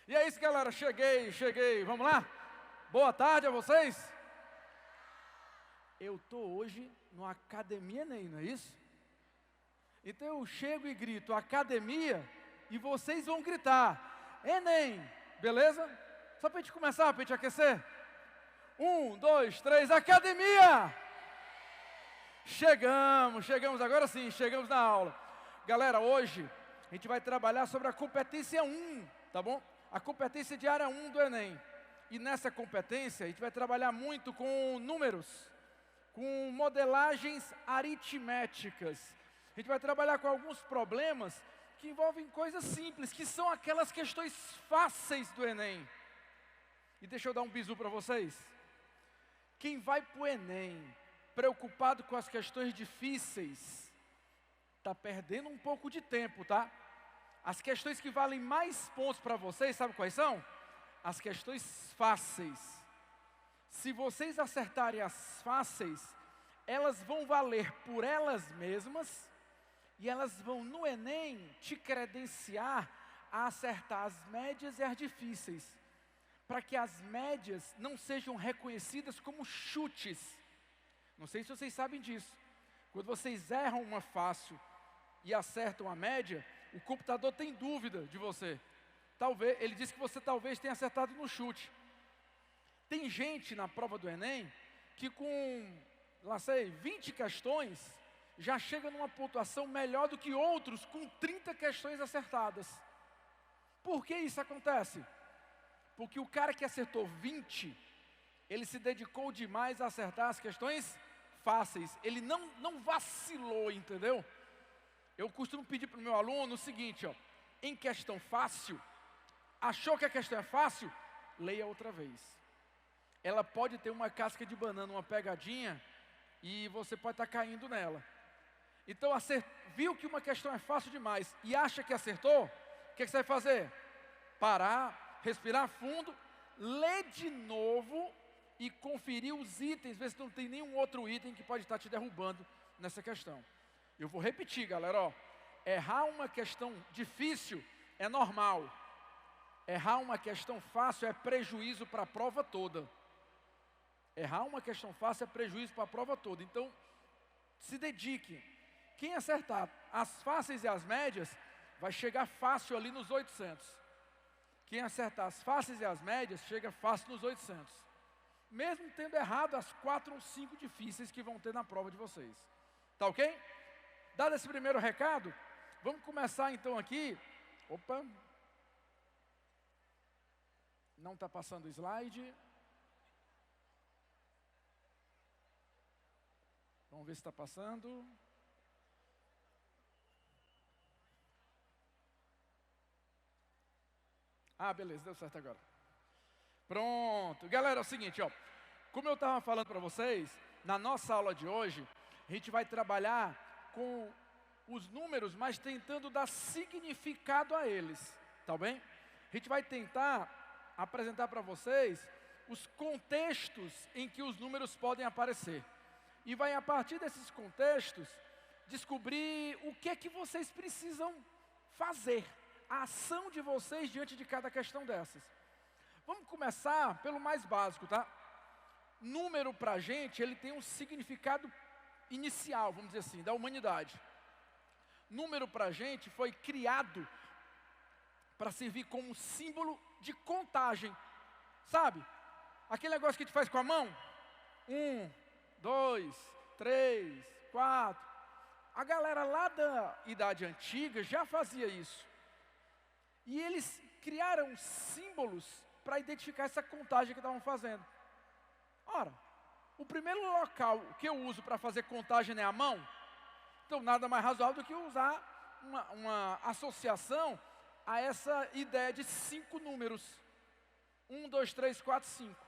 E é isso, galera, cheguei. Vamos lá? Boa tarde a vocês. Eu tô hoje numa academia Enem, não é isso? Então eu chego e grito academia e vocês vão gritar Enem, beleza? Só para a gente começar, para a gente aquecer. 1, 2, 3, academia! Chegamos, agora sim, chegamos na aula. Galera, hoje a gente vai trabalhar sobre a competência 1, tá bom? A competência de área 1 do Enem. E nessa competência a gente vai trabalhar muito com números, com modelagens aritméticas. A gente vai trabalhar com alguns problemas que envolvem coisas simples, que são aquelas questões fáceis do Enem. E deixa eu dar um bisu para vocês. Quem vai para o Enem preocupado com as questões difíceis, está perdendo um pouco de tempo, tá? As questões que valem mais pontos para vocês, sabe quais são? As questões fáceis. Se vocês acertarem as fáceis, elas vão valer por elas mesmas e elas vão no Enem te credenciar a acertar as médias e as difíceis, para que as médias não sejam reconhecidas como chutes. Não sei se vocês sabem disso. Quando vocês erram uma fácil e acertam a média, o computador tem dúvida de você. Talvez, ele diz que você talvez tenha acertado no chute. Tem gente na prova do Enem que com, 20 questões, já chega numa pontuação melhor do que outros com 30 questões acertadas. Por que isso acontece? Porque o cara que acertou 20, ele se dedicou demais a acertar as questões fáceis. Ele não vacilou, entendeu? Eu costumo pedir para o meu aluno o seguinte, ó, em questão fácil, achou que a questão é fácil? Leia outra vez. Ela pode ter uma casca de banana, uma pegadinha, e você pode estar caindo nela. Então, viu que uma questão é fácil demais e acha que acertou? O que você vai fazer? Parar, respirar fundo, ler de novo e conferir os itens, ver se não tem nenhum outro item que pode estar te derrubando nessa questão. Eu vou repetir, galera, ó. Errar uma questão difícil é normal. Errar uma questão fácil é prejuízo para a prova toda. Errar uma questão fácil é prejuízo para a prova toda. Então, se dedique. Quem acertar as fáceis e as médias, vai chegar fácil ali nos 800. Quem acertar as fáceis e as médias, chega fácil nos 800. Mesmo tendo errado as 4 ou 5 difíceis que vão ter na prova de vocês. Tá ok? Dado esse primeiro recado, vamos começar então aqui. Opa! Não está passando o slide. Vamos ver se está passando. Ah, beleza, deu certo agora. Pronto. Galera, é o seguinte, ó. Como eu estava falando para vocês, na nossa aula de hoje, a gente vai trabalhar com os números, mas tentando dar significado a eles, tá bem? A gente vai tentar apresentar para vocês os contextos em que os números podem aparecer. E vai, a partir desses contextos, descobrir o que é que vocês precisam fazer, a ação de vocês diante de cada questão dessas. Vamos começar pelo mais básico, tá? Número para a gente, ele tem um significado inicial, vamos dizer assim, da humanidade. Número para a gente foi criado para servir como símbolo de contagem. Sabe? Aquele negócio que a gente faz com a mão. 1, 2, 3, 4. A galera lá da idade antiga já fazia isso. E eles criaram símbolos para identificar essa contagem que estavam fazendo. Ora, o primeiro local que eu uso para fazer contagem é a mão. Então, nada mais razoável do que usar uma associação a essa ideia de 5 números. 1, 2, 3, 4, 5.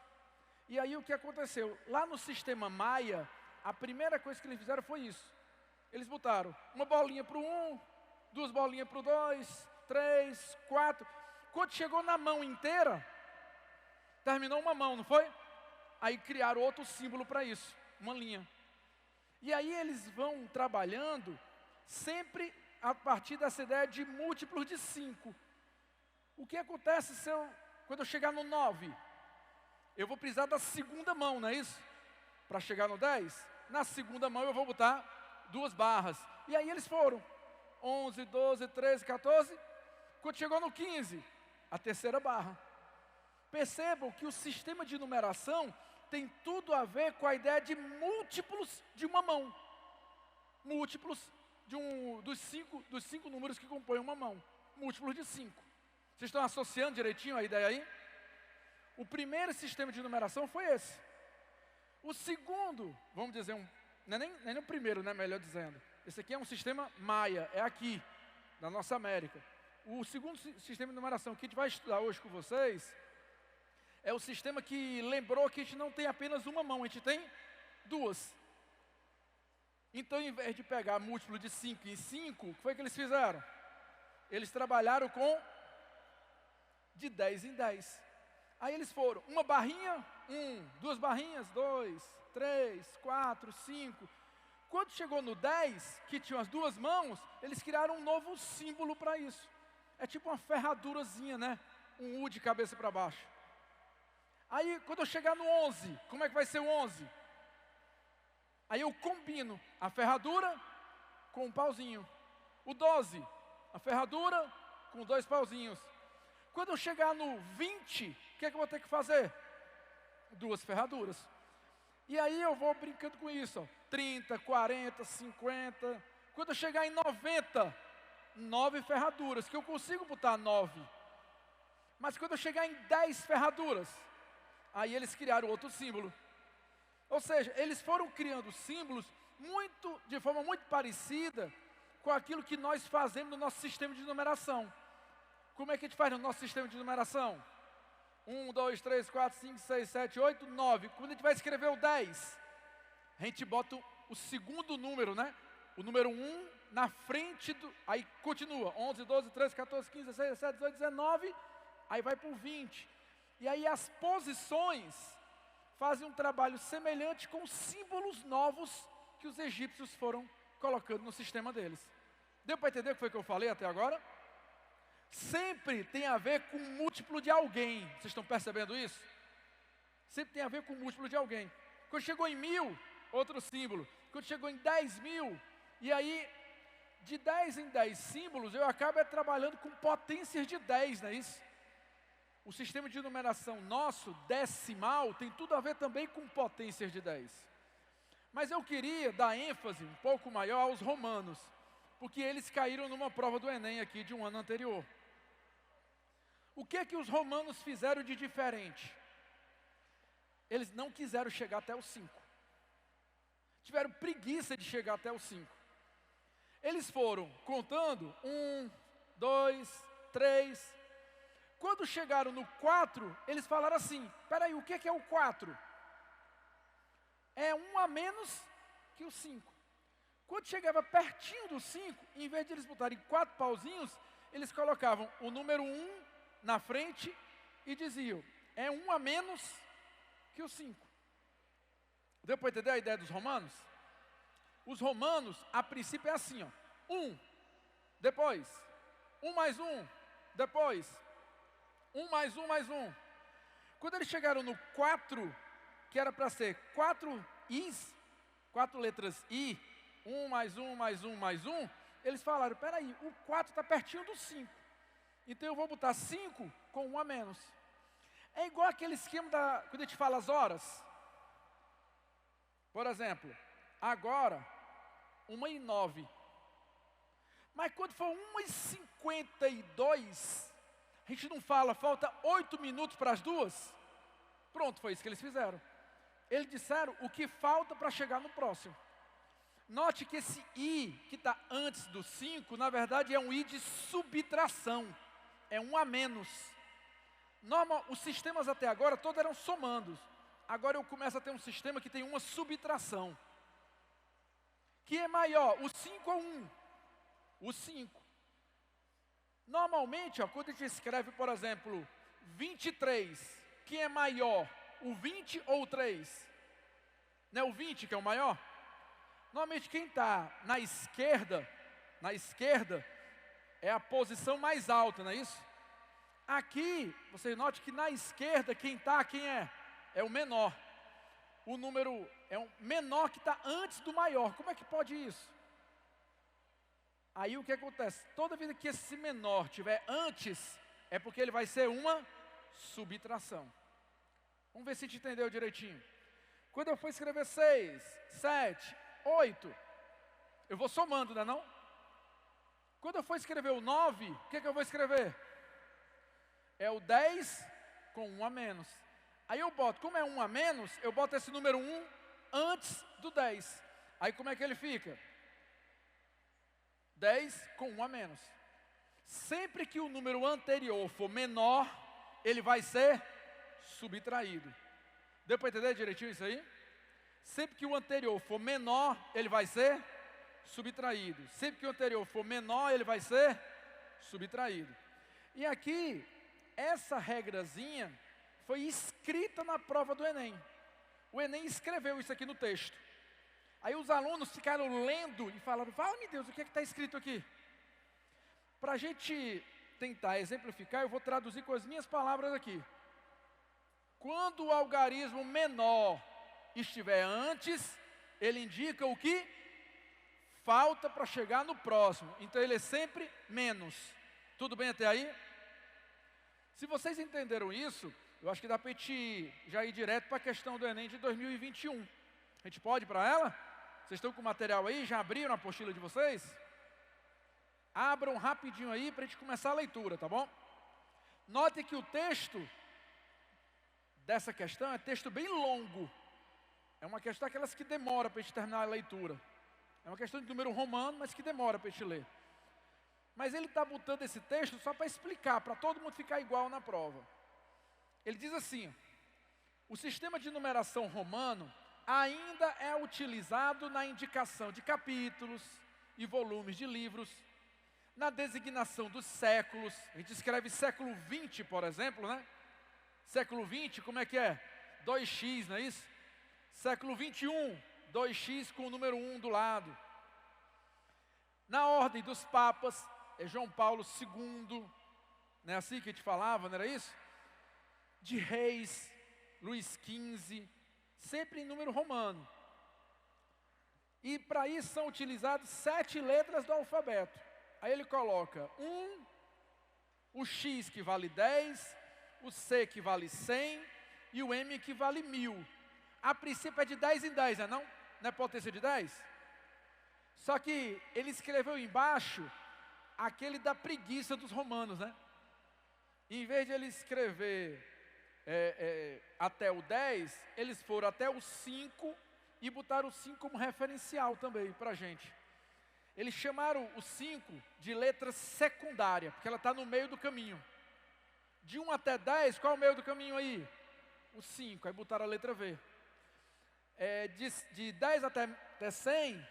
E aí o que aconteceu? Lá no sistema Maia, a primeira coisa que eles fizeram foi isso. Eles botaram uma bolinha para o 1, 2 bolinhas para o 2, 3, 4. Quando chegou na mão inteira, terminou uma mão, não foi? Aí criaram outro símbolo para isso, uma linha. E aí eles vão trabalhando sempre a partir dessa ideia de múltiplos de 5. O que acontece quando eu chegar no 9? Eu vou precisar da segunda mão, não é isso? Para chegar no 10, na segunda mão eu vou botar 2 barras. E aí eles foram. 11, 12, 13, 14. Quando chegou no 15, a terceira barra. Percebam que o sistema de numeração tem tudo a ver com a ideia de múltiplos de uma mão. Múltiplos dos cinco números que compõem uma mão. Múltiplos de 5. Vocês estão associando direitinho a ideia aí? O primeiro sistema de numeração foi esse. O segundo, vamos dizer, não é nem o primeiro, né, melhor dizendo. Esse aqui é um sistema maia, é aqui, na nossa América. O segundo sistema de numeração que a gente vai estudar hoje com vocês é o sistema que lembrou que a gente não tem apenas uma mão, a gente tem 2. Então, em vez de pegar múltiplo de 5 em 5, o que foi que eles fizeram? Eles trabalharam com de 10 em 10. Aí eles foram, uma barrinha, 1, 2 barrinhas, 2, 3, 4, 5. Quando chegou no 10, que tinha as 2 mãos, eles criaram um novo símbolo para isso. É tipo uma ferradurazinha, né? Um U de cabeça para baixo. Aí, quando eu chegar no 11, como é que vai ser o 11? Aí eu combino a ferradura com um pauzinho. O 12, a ferradura com 2 pauzinhos. Quando eu chegar no 20, o que é que eu vou ter que fazer? 2 ferraduras. E aí eu vou brincando com isso, ó. 30, 40, 50. Quando eu chegar em 90, 9 ferraduras, que eu consigo botar 9. Mas quando eu chegar em 10 ferraduras, aí eles criaram outro símbolo. Ou seja, eles foram criando símbolos de forma muito parecida com aquilo que nós fazemos no nosso sistema de numeração. Como é que a gente faz no nosso sistema de numeração? 1, 2, 3, 4, 5, 6, 7, 8, 9. Quando a gente vai escrever o 10, a gente bota o segundo número, né? O número 1 na frente aí continua. 11, 12, 13, 14, 15, 16, 17, 18, 19. Aí vai para o 20. E aí as posições fazem um trabalho semelhante com símbolos novos que os egípcios foram colocando no sistema deles. Deu para entender o que foi que eu falei até agora? Sempre tem a ver com um múltiplo de alguém. Vocês estão percebendo isso? Sempre tem a ver com um múltiplo de alguém. Quando chegou em 1000, outro símbolo. Quando chegou em 10.000, e aí de 10 em 10 símbolos, eu acabo trabalhando com potências de 10, não é isso? O sistema de numeração nosso, decimal, tem tudo a ver também com potências de 10. Mas eu queria dar ênfase um pouco maior aos romanos, porque eles caíram numa prova do Enem aqui de um ano anterior. O que é que os romanos fizeram de diferente? Eles não quiseram chegar até o 5. Tiveram preguiça de chegar até o 5. Eles foram contando 1, 2, 3. Quando chegaram no 4, eles falaram assim: espera aí, o que é o 4? É 1 a menos que o 5. Quando chegava pertinho do 5, em vez de eles botarem 4 pauzinhos, eles colocavam o número 1 na frente e diziam: é 1 a menos que o 5. Deu para entender a ideia dos romanos? Os romanos, a princípio é assim, ó: 1, depois 1 mais 1, depois 1 mais 1 mais 1. Quando eles chegaram no 4, que era para ser 4 Is, 4 letras I, 1 mais 1 mais 1 mais 1, eles falaram: espera aí, o 4 está pertinho do 5. Então eu vou botar 5 com 1 a menos. É igual aquele esquema quando a gente fala as horas. Por exemplo, agora, 1h09. Mas quando for 1h52, a gente não fala, falta 8 minutos para as 2? Pronto, foi isso que eles fizeram. Eles disseram o que falta para chegar no próximo. Note que esse I, que está antes do 5, na verdade é um I de subtração. É 1 a menos. Os sistemas até agora todos eram somandos. Agora eu começo a ter um sistema que tem uma subtração. Que é maior, o 5 ou 1? O 5. Normalmente, quando a gente escreve, por exemplo, 23, quem é maior, o 20 ou o 3? Não é o 20 que é o maior? Normalmente quem está na esquerda é a posição mais alta, não é isso? Aqui, você note que na esquerda, quem é? É o menor. O número é um menor que está antes do maior. Como é que pode isso? Aí o que acontece? Toda vez que esse menor tiver antes, é porque ele vai ser uma subtração. Vamos ver se a gente entendeu direitinho. Quando eu for escrever 6, 7, 8, eu vou somando, não é não? Quando eu for escrever o 9, o que eu vou escrever? É o 10 com 1 a menos. Aí eu boto, como é 1 a menos, eu boto esse número 1 antes do 10. Aí como é que ele fica? 10 com 1 a menos. Sempre que o número anterior for menor, ele vai ser subtraído. Deu para entender direitinho isso aí? Sempre que o anterior for menor, ele vai ser subtraído. Sempre que o anterior for menor, ele vai ser subtraído. E aqui, essa regrazinha foi escrita na prova do Enem. O Enem escreveu isso aqui no texto. Aí os alunos ficaram lendo e falaram, fala-me Deus, o que é que está escrito aqui? Para a gente tentar exemplificar, eu vou traduzir com as minhas palavras aqui. Quando o algarismo menor estiver antes, ele indica o que falta para chegar no próximo. Então ele é sempre menos. Tudo bem até aí? Se vocês entenderam isso, eu acho que dá para a gente já ir direto para a questão do Enem de 2021. A gente pode ir para ela? Vocês estão com o material aí? Já abriram a apostila de vocês? Abram rapidinho aí para a gente começar a leitura, tá bom? Note que o texto dessa questão é texto bem longo. É uma questão aquelas que demora para a gente terminar a leitura. É uma questão de número romano, mas que demora para a gente ler. Mas ele está botando esse texto só para explicar, para todo mundo ficar igual na prova. Ele diz assim, o sistema de numeração romano ainda é utilizado na indicação de capítulos e volumes de livros, na designação dos séculos. A gente escreve século 20, por exemplo, né? Século 20, como é que é? 2x, não é isso? Século 21, 2x com o número 1 do lado. Na ordem dos papas, é João Paulo II, não é assim que a gente falava, não era isso? De reis, Luís XV, sempre em número romano. E para isso são utilizadas 7 letras do alfabeto. Aí ele coloca 1, o X que vale 10, o C que vale 100 e o M que vale 1000. A princípio é de 10 em 10, não? Não é potência de 10? Só que ele escreveu embaixo aquele da preguiça dos romanos, né? Em vez de ele escrever até o 10, eles foram até o 5 e botaram o 5 como referencial também para a gente. Eles chamaram o 5 de letra secundária, porque ela está no meio do caminho. De 1 até 10, qual é o meio do caminho aí? O 5, aí botaram a letra V. De 10 até 100,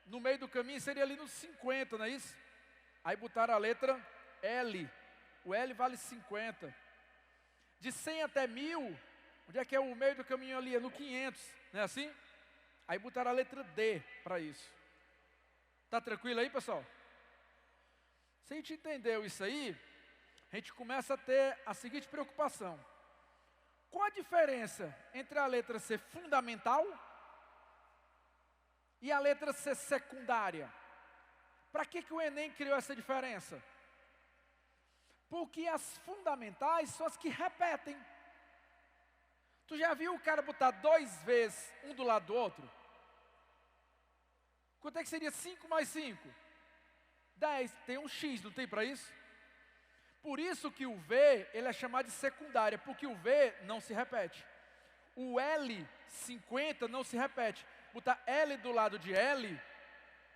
no meio do caminho seria ali nos 50, não é isso? Aí botaram a letra L, o L vale 50. De 100 até 1000, onde é que é o meio do caminho ali? É no 500, não é assim? Aí botaram a letra D para isso. Tá tranquilo aí, pessoal? Se a gente entendeu isso aí, a gente começa a ter a seguinte preocupação. Qual a diferença entre a letra C fundamental e a letra C secundária? Para que o Enem criou essa diferença? Porque as fundamentais são as que repetem. Tu já viu o cara botar 2 vezes um do lado do outro? Quanto é que seria 5 mais 5? 10. Tem um X, não tem para isso? Por isso que o V, ele é chamado de secundária, porque o V não se repete. O L, 50, não se repete. Botar L do lado de L,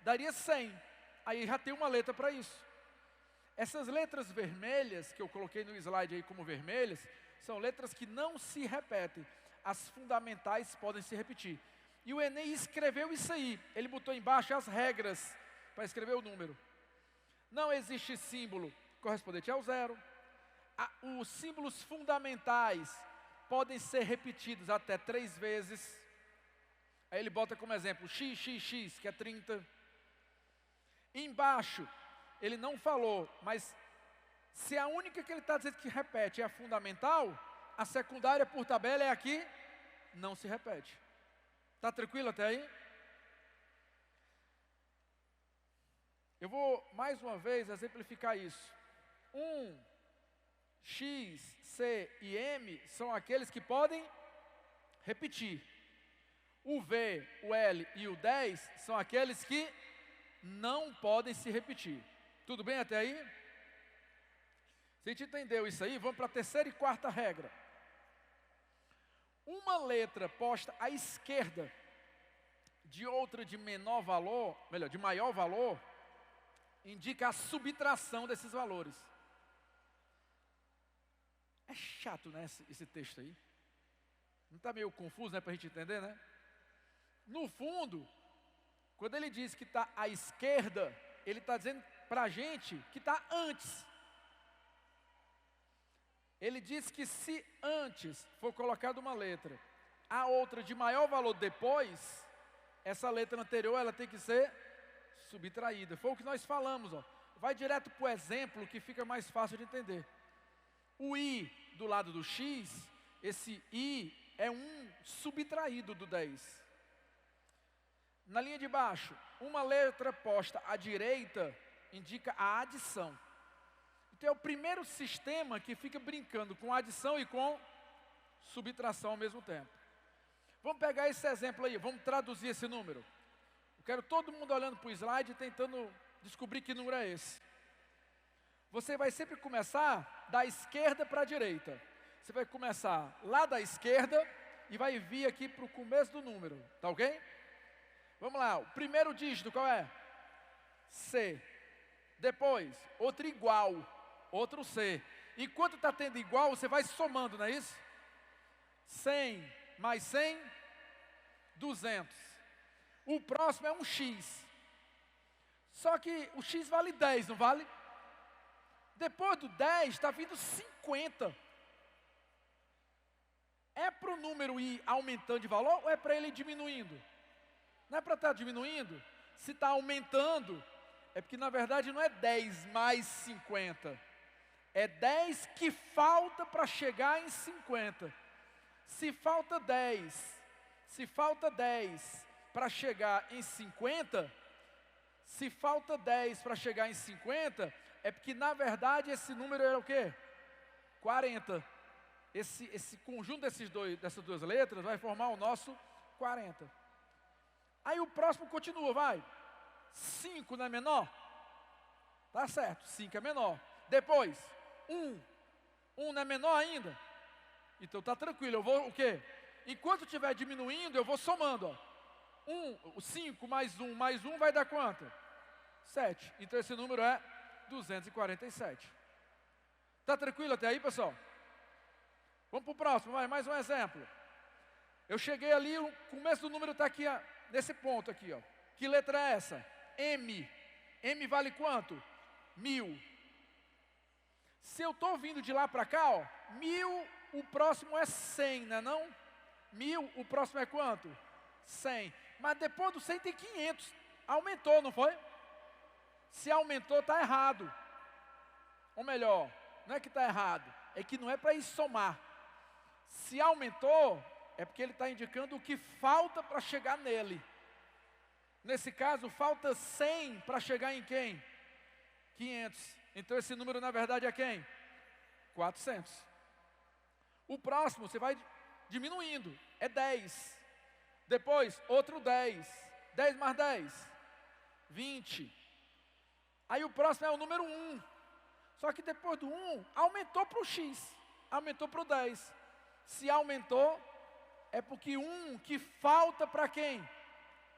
daria 100. Aí já tem uma letra para isso. Essas letras vermelhas, que eu coloquei no slide aí como vermelhas, são letras que não se repetem. As fundamentais podem se repetir. E o Enem escreveu isso aí. Ele botou embaixo as regras para escrever o número. Não existe símbolo correspondente ao 0. Os símbolos fundamentais podem ser repetidos até 3 vezes. Aí ele bota como exemplo x, x, x, que é 30. Embaixo, ele não falou, mas Se a única que ele está dizendo que repete é a fundamental, a secundária por tabela é a que não se repete. Está tranquilo até aí? Eu vou mais uma vez exemplificar isso. 1, X, C e M são aqueles que podem repetir. O V, o L e o 10 são aqueles que não podem se repetir. Tudo bem até aí? Se a gente entendeu isso aí, vamos para a terceira e quarta regra. Uma letra posta à esquerda de outra de menor valor, melhor, de maior valor, indica a subtração desses valores. É chato, né, esse texto aí? Não está meio confuso, né, para a gente entender, né? No fundo, quando ele diz que está à esquerda, ele está dizendo para a gente que está antes. Ele diz que se antes for colocada uma letra, a outra de maior valor depois, essa letra anterior ela tem que ser subtraída. Foi o que nós falamos, ó. Vai direto para o exemplo que fica mais fácil de entender. O I do lado do X, esse I é um subtraído do 10. Na linha de baixo, uma letra posta à direita indica a adição. Então é o primeiro sistema que fica brincando com adição e com subtração ao mesmo tempo. Vamos pegar esse exemplo aí, vamos traduzir esse número. Eu quero todo mundo olhando para o slide tentando descobrir que número é esse. Você vai sempre começar da esquerda para a direita. Você vai começar lá da esquerda e vai vir aqui para o começo do número, tá ok? Vamos lá, o primeiro dígito qual é? C. Depois, outro igual, outro C. Enquanto está tendo igual, você vai somando, não é isso? 100 mais 100, 200. O próximo é um X. Só que o X vale 10, não vale? Depois do 10, está vindo 50. É para o número ir aumentando de valor ou é para ele ir diminuindo? Não é para estar diminuindo? Se está aumentando, é porque na verdade não é 10 mais 50. É 10 que falta para chegar em 50. Se falta 10 para chegar em 50, se falta 10 para chegar em 50, é porque na verdade esse número era o quê? 40. Esse conjunto dessas duas letras vai formar o nosso 40. Aí o próximo continua, vai. 5 não é menor? Tá certo, 5 é menor. Depois, 1. 1 não é menor ainda? Então tá tranquilo, eu vou o quê? Enquanto estiver diminuindo, eu vou somando, ó. 5 mais 1 vai dar quanto? 7. Então esse número é 247. Tá tranquilo até aí, pessoal? Vamos para o próximo, vai, mais um exemplo. Eu cheguei ali, o começo do número está aqui, nesse ponto aqui, ó. Que letra é essa? M. M vale quanto? 1000. Se eu estou vindo de lá para cá, ó, 1000, o próximo é 100, não é não? 1000, o próximo é quanto? 100. Mas depois do 100 tem 500. Aumentou, não foi? Se aumentou, está errado. Ou melhor, não é que está errado, é que não é para ir somar. Se aumentou, é porque ele está indicando o que falta para chegar nele. Nesse caso, falta 100 para chegar em quem? 500. Então esse número na verdade é quem? 400. O próximo você vai diminuindo, é 10. Depois, outro 10. 10 mais 10, 20. Aí o próximo é o número 1. Só que depois do 1, aumentou para o X. Aumentou para o 10. Se aumentou, é porque 1 que falta para quem?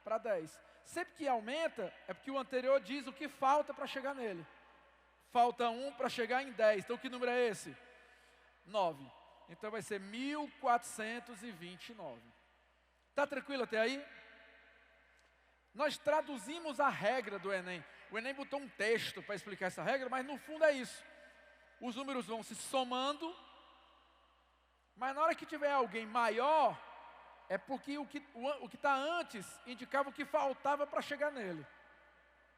Para 10. Sempre que aumenta, é porque o anterior diz o que falta para chegar nele. Falta 1 para chegar em 10. Então que número é esse? 9. Então vai ser 1429. Está tranquilo até aí? Nós traduzimos a regra do Enem. O Enem botou um texto para explicar essa regra, mas no fundo é isso. Os números vão se somando, mas na hora que tiver alguém maior, é porque o que está antes indicava o que faltava para chegar nele.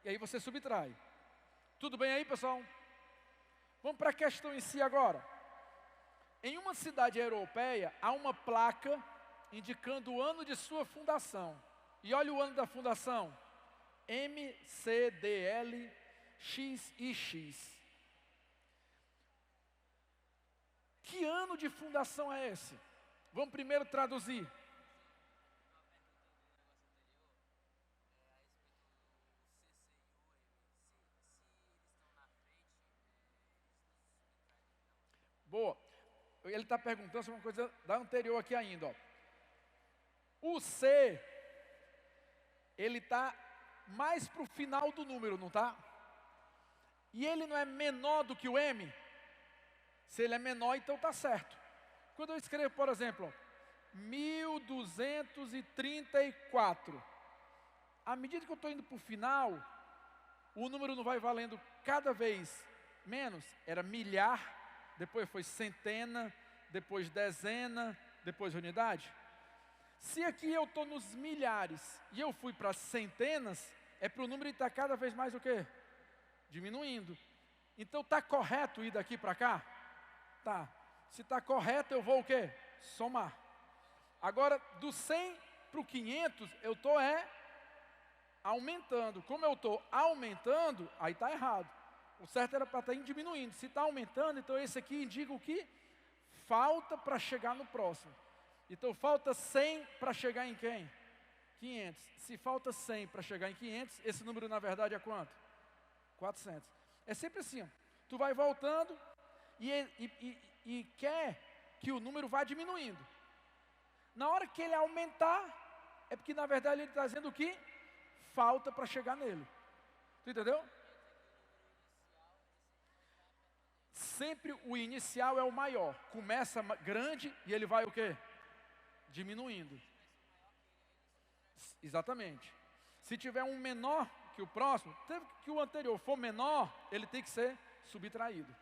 E aí você subtrai. Tudo bem aí, pessoal? Vamos para a questão em si agora. Em uma cidade europeia, há uma placa indicando o ano de sua fundação. E olha o ano da fundação. MCDL-XX. Que ano de fundação é esse? Vamos primeiro traduzir. Boa. Ele está perguntando sobre uma coisa da anterior aqui ainda. Ó. O C, ele está mais para o final do número, não está? E ele não é menor do que o M? Se ele é menor, então está certo. Quando eu escrevo, por exemplo, 1234, à medida que eu estou indo para o final, o número não vai valendo cada vez menos. Era milhar, depois foi centena, depois dezena, depois unidade. Se aqui eu estou nos milhares e eu fui para centenas, é para o número estar cada vez mais o quê? Diminuindo. Então está correto ir daqui para cá? Tá. Se está correto, eu vou o quê? Somar. Agora, do 100 para o 500, eu estou aumentando. Como eu estou aumentando, aí está errado. O certo era para estar diminuindo. Se está aumentando, então esse aqui indica o que? Falta para chegar no próximo. Então falta 100 para chegar em quem? 500. Se falta 100 para chegar em 500, esse número na verdade é quanto? 400. É sempre assim, ó. Tu vai voltando e quer que o número vá diminuindo. Na hora que ele aumentar, é porque na verdade ele está dizendo o que? Falta para chegar nele. Tu entendeu? Sempre o inicial é o maior. Começa grande e ele vai o quê? Diminuindo. Exatamente. Se tiver um menor que o próximo, que o anterior for menor, ele tem que ser subtraído.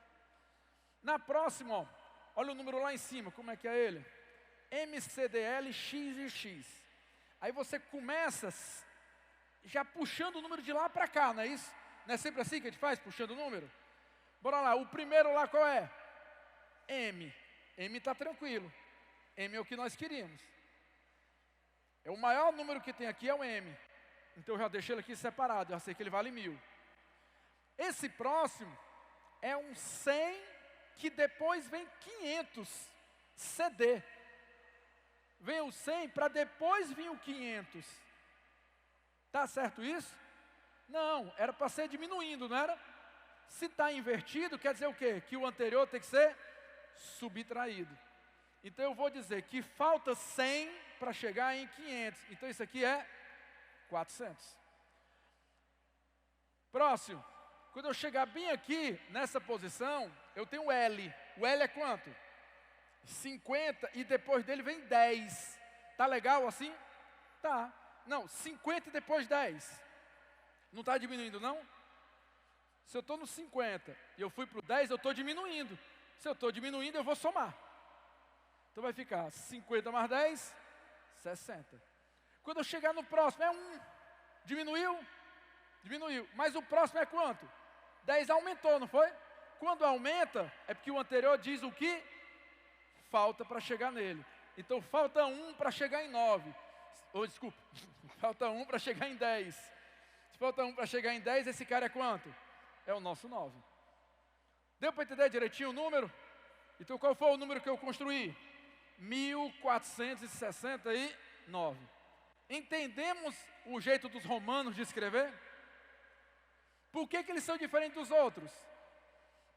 Na próxima, ó, olha o número lá em cima, como é que é ele? MCDL XX. Aí você começa já puxando o número de lá para cá, não é isso? Não é sempre assim que a gente faz, puxando o número? Bora lá, o primeiro lá qual é? M. M está tranquilo. M é o que nós queríamos. É o maior número que tem aqui é o M. Então eu já deixei ele aqui separado, eu já sei que ele vale 1000. Esse próximo é um 100 que depois vem 500 CD. Vem o 100 para depois vir o 500. Tá certo isso? Não, era para ser diminuindo, não era? Se está invertido, quer dizer o quê? Que o anterior tem que ser subtraído. Então eu vou dizer que falta 100 para chegar em 500. Então isso aqui é 400. Próximo. Quando eu chegar bem aqui, nessa posição, eu tenho L. O L é quanto? 50 e depois dele vem 10. Tá legal assim? Tá. Não, 50 e depois 10. Não está diminuindo não? Se eu estou no 50 e eu fui para o 10, eu estou diminuindo. Se eu estou diminuindo, eu vou somar. Então vai ficar 50 mais 10, 60. Quando eu chegar no próximo, é 1. Diminuiu? Diminuiu. Mas o próximo é quanto? 10 aumentou, não foi? Quando aumenta, é porque o anterior diz o que? Falta para chegar nele. Então falta 1 para chegar em 9. Desculpa. Falta 1 para chegar em 10. Se falta 1 para chegar em 10, esse cara é quanto? É o nosso 9. Deu para entender direitinho o número? Então qual foi o número que eu construí? 1469. Entendemos o jeito dos romanos de escrever? Por que eles são diferentes dos outros?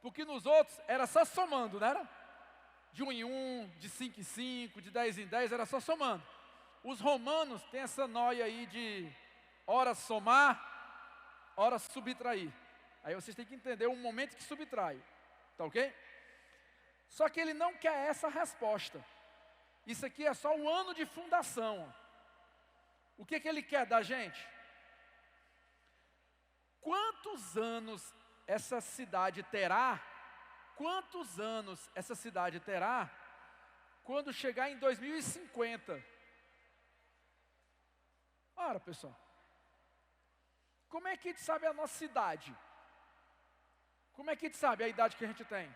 Porque nos outros era só somando, não era? De 1 em 1, de 5 em 5, de 10 em 10, era só somando. Os romanos têm essa noia aí de ora somar, ora subtrair. Aí vocês têm que entender o momento que subtrai. Tá ok? Só que ele não quer essa resposta. Isso aqui é só o ano de fundação. O que ele quer da gente? Quantos anos essa cidade terá? Quantos anos essa cidade terá quando chegar em 2050? Ora, pessoal, como é que a gente sabe a nossa idade? Como é que a gente sabe a idade que a gente tem?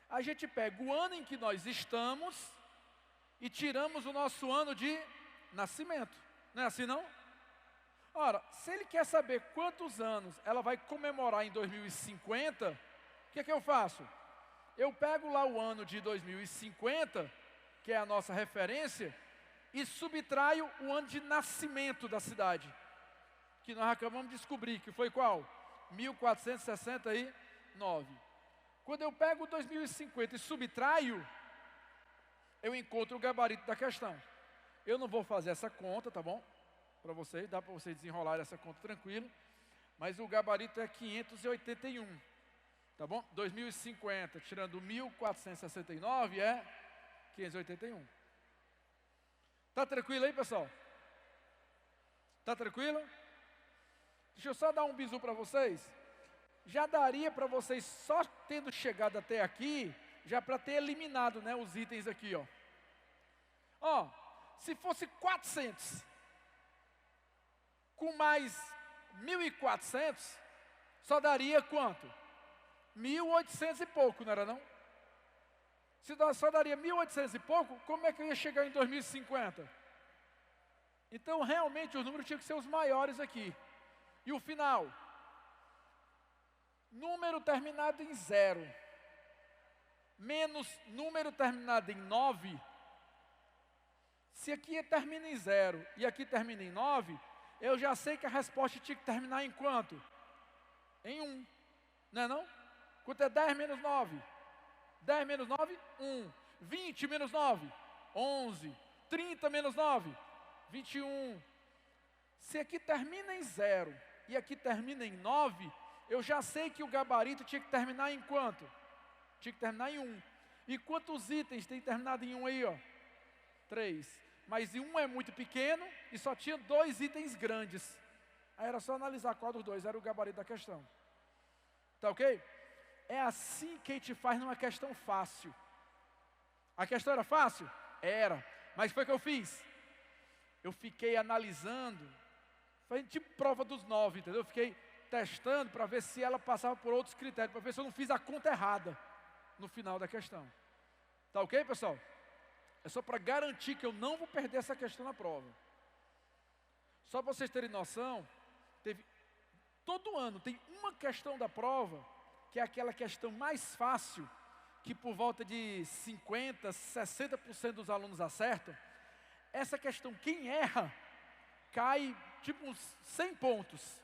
A gente pega o ano em que nós estamos e tiramos o nosso ano de nascimento. Não é assim não? Ora, se ele quer saber quantos anos ela vai comemorar em 2050, o que é que eu faço? Eu pego lá o ano de 2050, que é a nossa referência, e subtraio o ano de nascimento da cidade, que nós acabamos de descobrir, que foi qual? 1469. Quando eu pego 2050 e subtraio, eu encontro o gabarito da questão. Eu não vou fazer essa conta, tá bom? Para vocês, dá para vocês desenrolar essa conta tranquilo. Mas o gabarito é 581, tá bom? 2050 tirando 1469 é 581. Tá tranquilo aí, pessoal? Tá tranquilo? Deixa eu só dar um bisu para vocês. Já daria para vocês, só tendo chegado até aqui, já para ter eliminado, né, os itens aqui, ó. Ó, se fosse 400, com mais 1.400, só daria quanto? 1.800 e pouco, não era não? Se só daria 1.800 e pouco, como é que eu ia chegar em 2050? Então, realmente, os números tinham que ser os maiores aqui. E o final? Número terminado em 0 menos número terminado em 9. Se aqui termina em 0 e aqui termina em 9, eu já sei que a resposta tinha que terminar em quanto? Em 1. Não é não? Quanto é 10 menos 9? 10 menos 9, 1. 20 menos 9, 11. 30 menos 9, 21. Se aqui termina em 0 e aqui termina em 9, eu já sei que o gabarito tinha que terminar em quanto? Tinha que terminar em 1. E quantos itens tem terminado em 1 aí, ó? 3. Mas em 1 é muito pequeno e só tinha 2 itens grandes. Aí era só analisar qual dos dois era o gabarito da questão. Tá ok? É assim que a gente faz numa questão fácil. A questão era fácil? Era. Mas foi o que eu fiz? Eu fiquei analisando. Foi tipo prova dos 9, entendeu? Eu fiquei testando para ver se ela passava por outros critérios, para ver se eu não fiz a conta errada no final da questão. Tá ok, pessoal? É só para garantir que eu não vou perder essa questão na prova. Só para vocês terem noção, todo ano tem uma questão da prova, que é aquela questão mais fácil, que por volta de 50%, 60% dos alunos acertam. Essa questão, quem erra, cai tipo uns 100 pontos.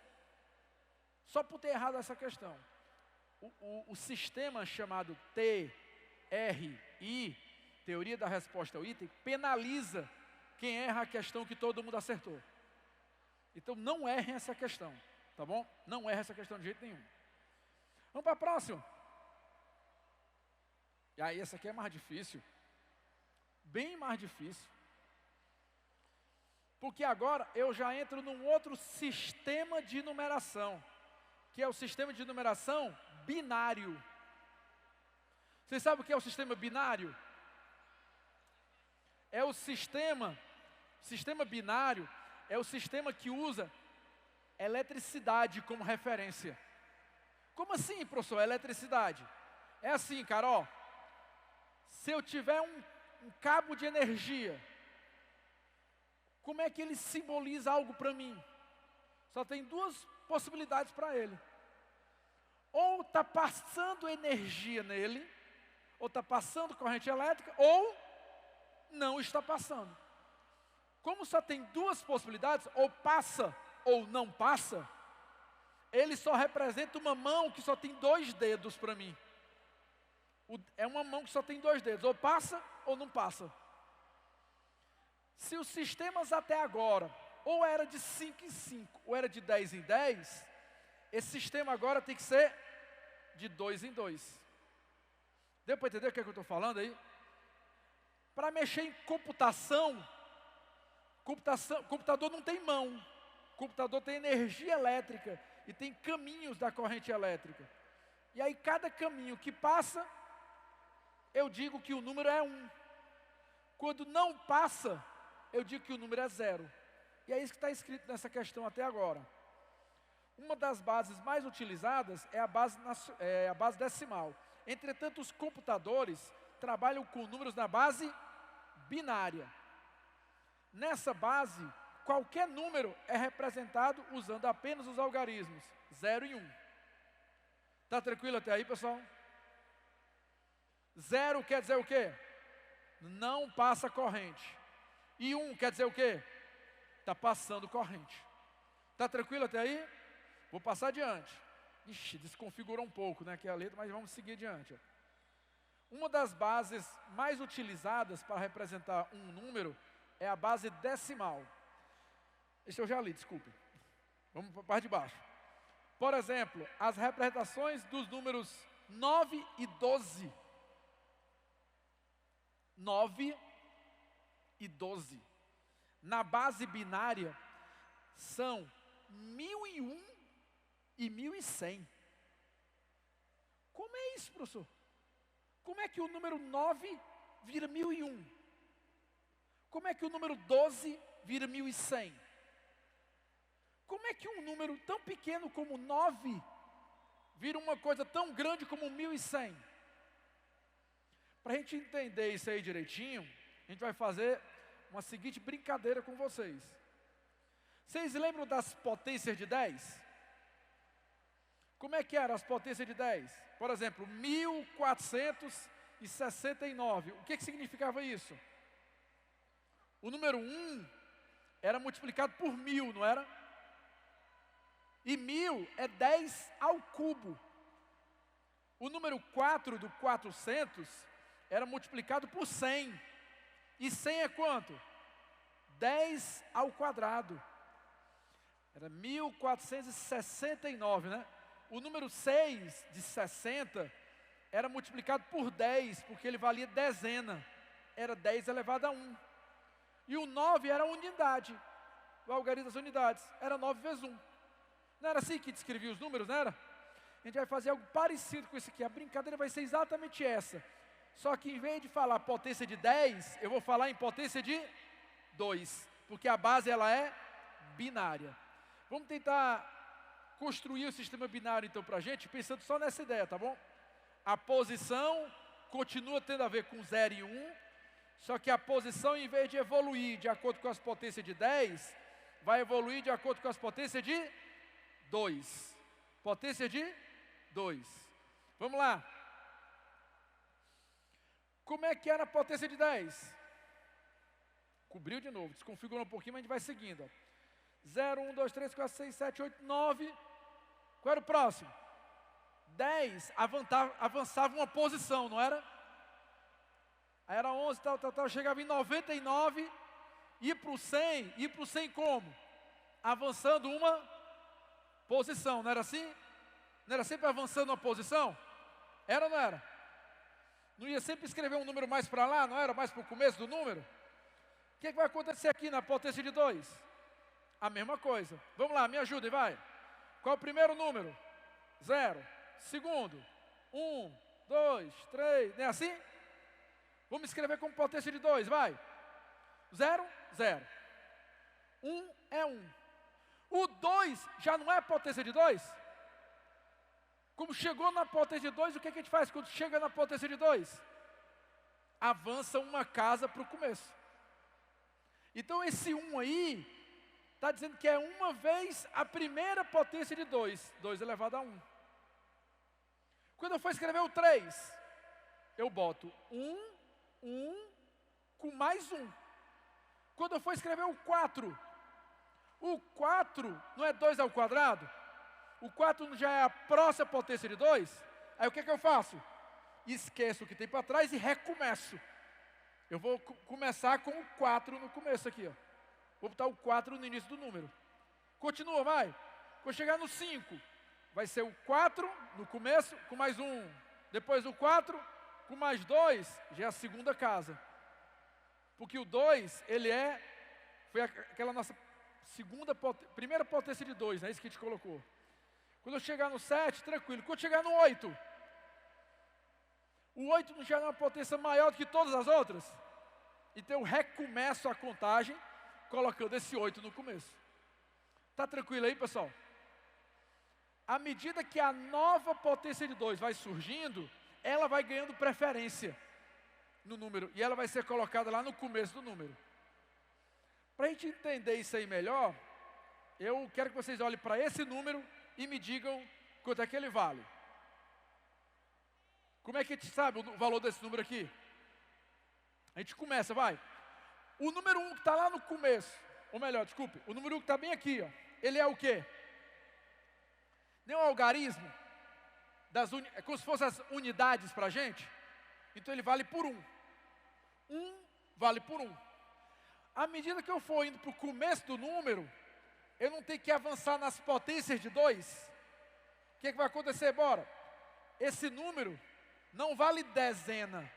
Só por ter errado essa questão. O sistema chamado TRI, Teoria da Resposta ao Item, penaliza quem erra a questão que todo mundo acertou. Então não errem essa questão, tá bom? Não errem essa questão de jeito nenhum. Vamos para a próxima. E aí, essa aqui é mais difícil. Bem mais difícil. Porque agora eu já entro num outro sistema de numeração, que é o sistema de numeração binário. Vocês sabem o que é o sistema binário? É o sistema binário é o sistema que usa eletricidade como referência. Como assim, professor, eletricidade? É assim, cara, ó. Se eu tiver um cabo de energia, como é que ele simboliza algo para mim? Só tem duas possibilidades para ele. Ou está passando energia nele, ou está passando corrente elétrica, ou não está passando. Como só tem duas possibilidades, ou passa ou não passa, ele só representa uma mão que só tem 2 dedos para mim. É uma mão que só tem 2 dedos, ou passa ou não passa. Se os sistemas até agora, ou era de 5 em 5, ou era de 10 em 10, esse sistema agora tem que ser de 2 em 2. Deu para entender o que é que eu estou falando aí? Para mexer em computação, computador não tem mão. Computador tem energia elétrica e tem caminhos da corrente elétrica. E aí cada caminho que passa, eu digo que o número é 1. Quando não passa, eu digo que o número é 0. E é isso que está escrito nessa questão até agora. Uma das bases mais utilizadas é a base decimal. Entretanto, os computadores trabalham com números na base binária. Nessa base, qualquer número é representado usando apenas os algarismos 0 e 1. Está tranquilo até aí, pessoal? 0 quer dizer o quê? Não passa corrente. E 1 quer dizer o quê? Está passando corrente. Está tranquilo até aí? Vou passar adiante. Ixi, desconfigurou um pouco, né, aqui a letra, mas vamos seguir adiante. Uma das bases mais utilizadas para representar um número é a base decimal. Isso eu já li, desculpe. Vamos para a parte de baixo. Por exemplo, as representações dos números 9 e 12. 9 e 12. Na base binária, são 1001 e 1100. Como é isso, professor? Como é que o número 9 vira 1001? Como é que o número 12 vira 1100? Como é que um número tão pequeno como 9 vira uma coisa tão grande como 1100? Para a gente entender isso aí direitinho, a gente vai fazer uma seguinte brincadeira com vocês. Vocês lembram das potências de 10? Como é que eram as potências de 10? Por exemplo, 1469. O que significava isso? O número 1 era multiplicado por 1000, não era? E 1000 é 10 ao cubo. O número 4 do 400 era multiplicado por 100. E 100 é quanto? 10 ao quadrado. Era 1469, né? O número 6 de 60 era multiplicado por 10, porque ele valia dezena. Era 10 elevado a 1. E o 9 era a unidade. O algarismo das unidades. Era 9 vezes 1. Não era assim que descrevia os números, não era? A gente vai fazer algo parecido com isso aqui. A brincadeira vai ser exatamente essa. Só que em vez de falar potência de 10, eu vou falar em potência de 2. Porque a base ela é binária. Vamos tentar construir o sistema binário então para a gente, pensando só nessa ideia, tá bom? A posição continua tendo a ver com 0 e 1, só que a posição, em vez de evoluir de acordo com as potências de 10, vai evoluir de acordo com as potências de 2. Potência de 2. Vamos lá. Como é que era a potência de 10? Cobriu de novo, desconfigurou um pouquinho, mas a gente vai seguindo. Ó. 0, 1, 2, 3, 4, 6, 7, 8, 9. Qual era o próximo? 10 avançava uma posição, não era? Aí era 11, tal, chegava em 99, ia para o 100 como? Avançando uma posição, não era assim? Não era sempre avançando uma posição? Era ou não era? Não ia sempre escrever um número mais para lá, não era? Mais para o começo do número? O que vai acontecer aqui na potência de 2? A mesma coisa. Vamos lá, me ajudem, vai. Qual é o primeiro número? 0. Segundo, 1, 2, 3. Não é assim? Vamos escrever como potência de 2, vai. 0, 0. 1 é 1. O 2 já não é potência de 2? Como chegou na potência de 2, o que a gente faz quando chega na potência de 2? Avança uma casa para o começo. Então esse 1 aí está dizendo que é uma vez a primeira potência de 2. 2 elevado a 1. Quando eu for escrever o 3, eu boto 1 com mais 1. Quando eu for escrever o 4 não é 2 ao quadrado? O 4 já é a próxima potência de 2. Aí o que eu faço? Esqueço o que tem para trás e recomeço. Eu vou começar com o 4 no começo aqui, ó. Vou botar o 4 no início do número. Continua, vai. Quando chegar no 5, vai ser o 4 no começo, com mais 1. Depois o 4, com mais 2, já é a segunda casa. Porque o 2, foi aquela nossa primeira potência de 2, é isso que a gente colocou. Quando eu chegar no 7, tranquilo. Quando eu chegar no 8, o 8 já é uma potência maior do que todas as outras. Então eu recomeço a contagem, colocando esse 8 no começo. Tá tranquilo aí, pessoal? à medida que a nova potência de 2 vai surgindo, ela vai ganhando preferência no número, e ela vai ser colocada lá no começo do número. Para a gente entender isso aí melhor, eu quero que vocês olhem para esse número e me digam quanto é que ele vale. Como é que a gente sabe o valor desse número aqui? A gente começa, vai. O número 1 que está lá no começo, ou melhor, desculpe, o número 1 que está bem aqui, ó, ele é o quê? Nem um algarismo, é como se fossem as unidades para a gente. Então ele vale por 1. 1 vale por 1. À medida que eu for indo para o começo do número, eu não tenho que avançar nas potências de 2. O que vai acontecer? Bora. Esse número não vale dezena,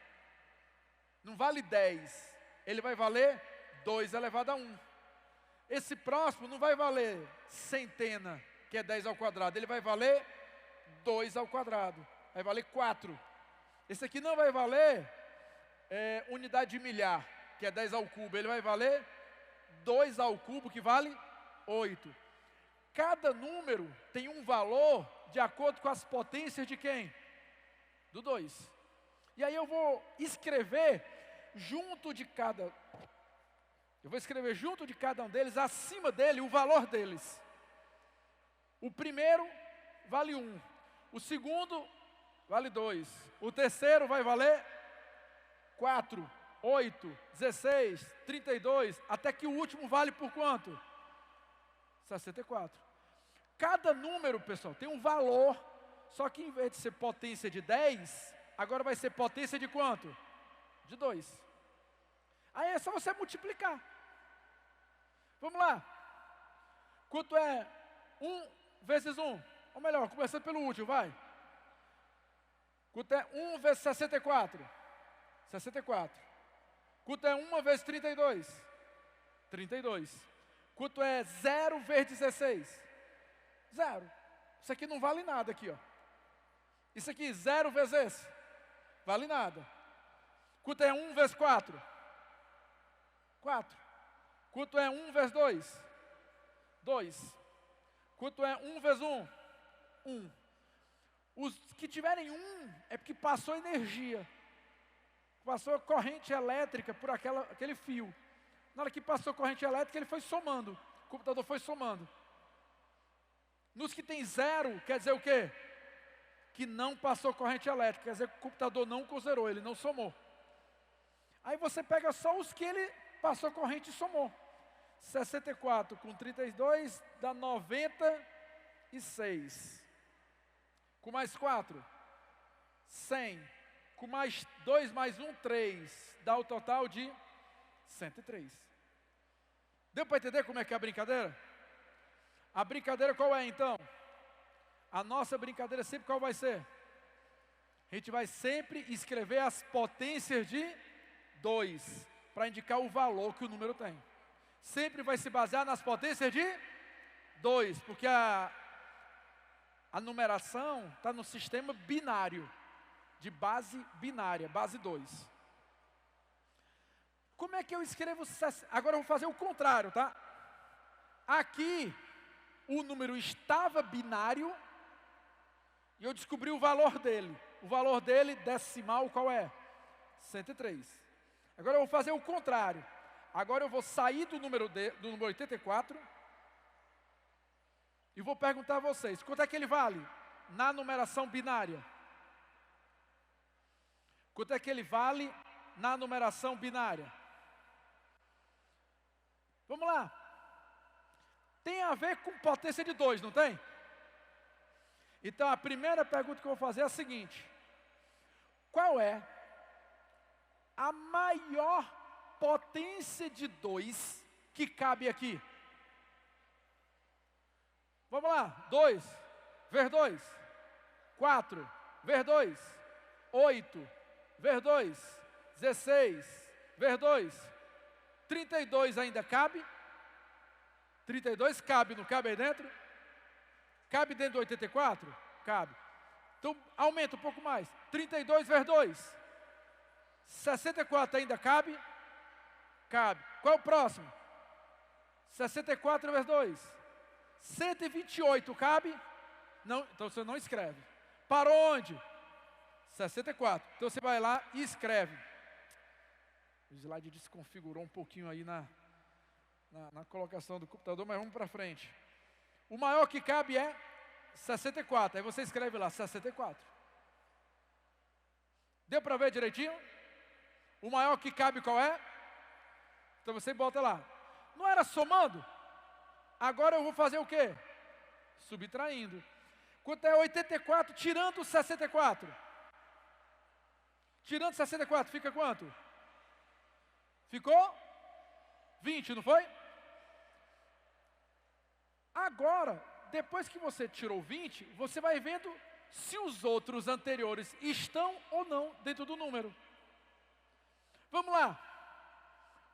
não vale 10. Ele vai valer 2 elevado a 1. Esse próximo não vai valer centena, que é 10 ao quadrado. Ele vai valer 2 ao quadrado. Vai valer 4. Esse aqui não vai valer unidade de milhar, que é 10 ao cubo. Ele vai valer 2 ao cubo, que vale 8. Cada número tem um valor de acordo com as potências de quem? Do 2. E aí eu vou escrever junto de cada... Eu vou escrever junto de cada um deles, acima dele, o valor deles. O primeiro vale 1. O segundo vale 2. O terceiro vai valer 4, 8, 16, 32, até que o último vale por quanto? 64. Cada número, pessoal, tem um valor, só que em vez de ser potência de 10, agora vai ser potência de quanto? De 2. Aí é só você multiplicar. Vamos lá. Quanto é 1 vezes 1? Ou melhor, começando pelo último, vai. Quanto é 1 vezes 64? 64. Quanto é 1 vezes 32? 32. Quanto é 0 vezes 16? 0. Isso aqui não vale nada aqui, ó. Isso aqui, 0 vezes esse? Vale nada. Quanto é 1 vezes 4? 4. Quanto é 1 vezes 2? 2. Quanto é 1 vezes 1? 1. Os que tiverem 1 é porque passou energia. Passou corrente elétrica por aquele fio. Na hora que passou corrente elétrica, ele foi somando. O computador foi somando. Nos que tem 0, quer dizer o quê? Que não passou corrente elétrica. Quer dizer que o computador não considerou, ele não somou. Aí você pega só os que ele passou corrente e somou. 64 com 32 dá 96. Com mais 4, 100. Com mais 2 mais 1, 3. Dá o total de 103. Deu para entender como é que é a brincadeira? A brincadeira qual é então? A nossa brincadeira sempre qual vai ser? A gente vai sempre escrever as potências de 2, para indicar o valor que o número tem. Sempre vai se basear nas potências de 2, porque a numeração está no sistema binário, de base binária, base 2. Como é que eu escrevo? Agora eu vou fazer o contrário, tá? Aqui, o número estava binário, e eu descobri o valor dele. O valor dele, decimal, qual é? 103. Agora eu vou fazer o contrário. Agora eu vou sair do número 84, e vou perguntar a vocês, quanto é que ele vale na numeração binária? Quanto é que ele vale na numeração binária? Vamos lá. Tem a ver com potência de 2, não tem? Então a primeira pergunta que eu vou fazer é a seguinte: qual é a maior potência de 2 que cabe aqui? Vamos lá. 2 vezes 2. 4 vezes 2. 8 vezes 2. 16 vezes 2. 32 ainda cabe? 32 cabe, não cabe aí dentro? Cabe dentro do 84? Cabe. Então aumenta um pouco mais. 32 vezes 2. 64 ainda cabe? Cabe. Qual é o próximo? 64 vezes 2. 128 cabe? Não, então você não escreve. Parou onde? 64. Então você vai lá e escreve. O slide desconfigurou um pouquinho aí na colocação do computador, mas vamos para frente. O maior que cabe é 64. Aí você escreve lá, 64. Deu para ver direitinho? O maior que cabe qual é? Então você bota lá. Não era somando? Agora eu vou fazer o quê? Subtraindo. Quanto é 84 tirando 64? Tirando 64, fica quanto? Ficou 20, não foi? Agora, depois que você tirou 20, você vai vendo se os outros anteriores estão ou não dentro do número. Vamos lá.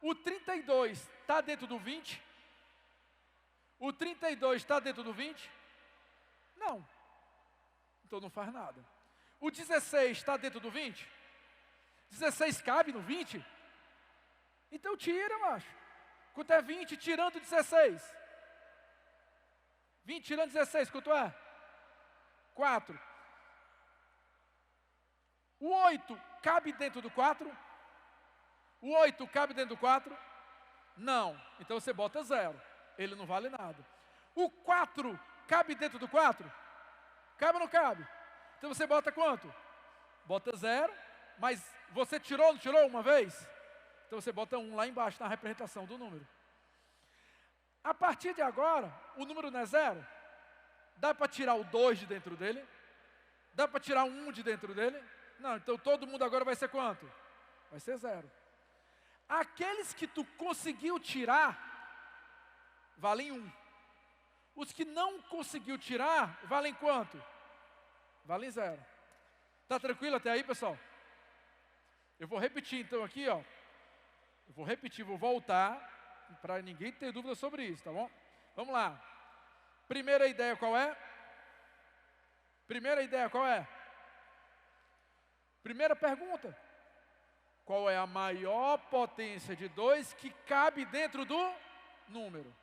O 32 está dentro do 20? O 32 está dentro do 20? Não. Então não faz nada. O 16 está dentro do 20? 16 cabe no 20? Então tira, macho. Quanto é 20 tirando 16? 20 tirando 16, quanto é? 4. O 8 cabe dentro do 4? O 8 cabe dentro do 4? Não. Então você bota 0. Ele não vale nada. O 4 cabe dentro do 4? Cabe ou não cabe? Então você bota quanto? Bota 0, mas você tirou ou não tirou uma vez? Então você bota 1 lá embaixo na representação do número. A partir de agora, o número não é 0? Dá para tirar o 2 de dentro dele? Dá para tirar 1 de dentro dele? Não, então todo mundo agora vai ser quanto? Vai ser 0. Aqueles que tu conseguiu tirar, valem 1. Os que não conseguiu tirar, valem quanto? Valem 0. Tá tranquilo até aí, pessoal? Eu vou repetir então aqui, ó. Eu vou repetir, vou voltar, para ninguém ter dúvida sobre isso, tá bom? Vamos lá. Primeira ideia qual é? Primeira ideia qual é? Primeira pergunta. Qual é a maior potência de 2 que cabe dentro do número?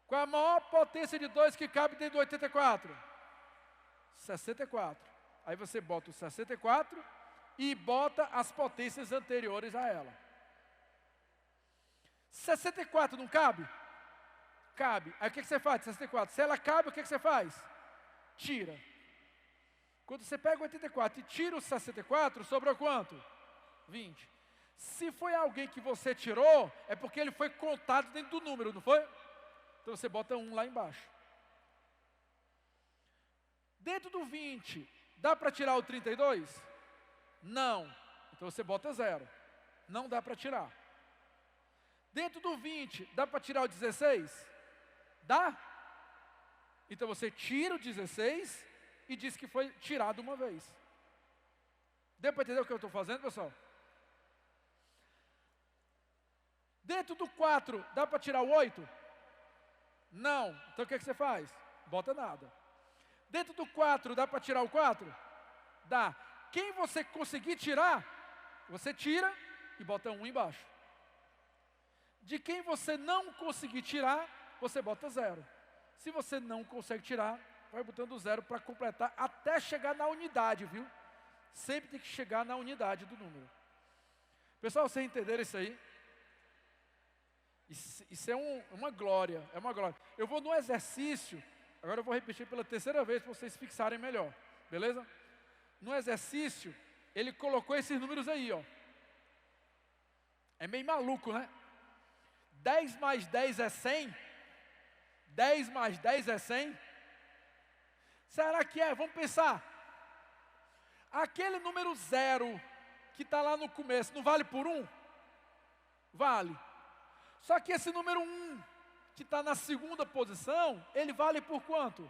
Qual é a maior potência de 2 que cabe dentro do 84? 64. Aí você bota o 64 e bota as potências anteriores a ela. 64 não cabe? Cabe. Aí o que você faz de 64? Se ela cabe, o que você faz? Tira. Quando você pega o 84 e tira o 64, sobrou quanto? 20. Se foi alguém que você tirou, é porque ele foi contado dentro do número, não foi? Então você bota 1 lá embaixo. Dentro do 20, dá para tirar o 32? Não. Então você bota 0. Não dá para tirar. Dentro do 20, dá para tirar o 16? Dá? Então você tira o 16 e diz que foi tirado uma vez. Deu para entender o que eu estou fazendo, pessoal? Dentro do 4, dá para tirar o 8? Não. Então o que você faz? Bota nada. Dentro do 4, dá para tirar o 4? Dá. Quem você conseguir tirar, você tira e bota 1 embaixo. De quem você não conseguir tirar, você bota 0. Se você não consegue tirar, vai botando 0 para completar até chegar na unidade, viu? Sempre tem que chegar na unidade do número. Pessoal, vocês entenderam isso aí? Isso é uma glória, é uma glória. Eu vou no exercício, agora eu vou repetir pela terceira vez para vocês fixarem melhor, beleza? No exercício, ele colocou esses números aí, ó. É meio maluco, né? 10 mais 10 é 100? 10 mais 10 é 100? Será que é? Vamos pensar. Aquele número 0 que está lá no começo, não vale por 1? Vale. Só que esse número 1, que está na segunda posição, ele vale por quanto?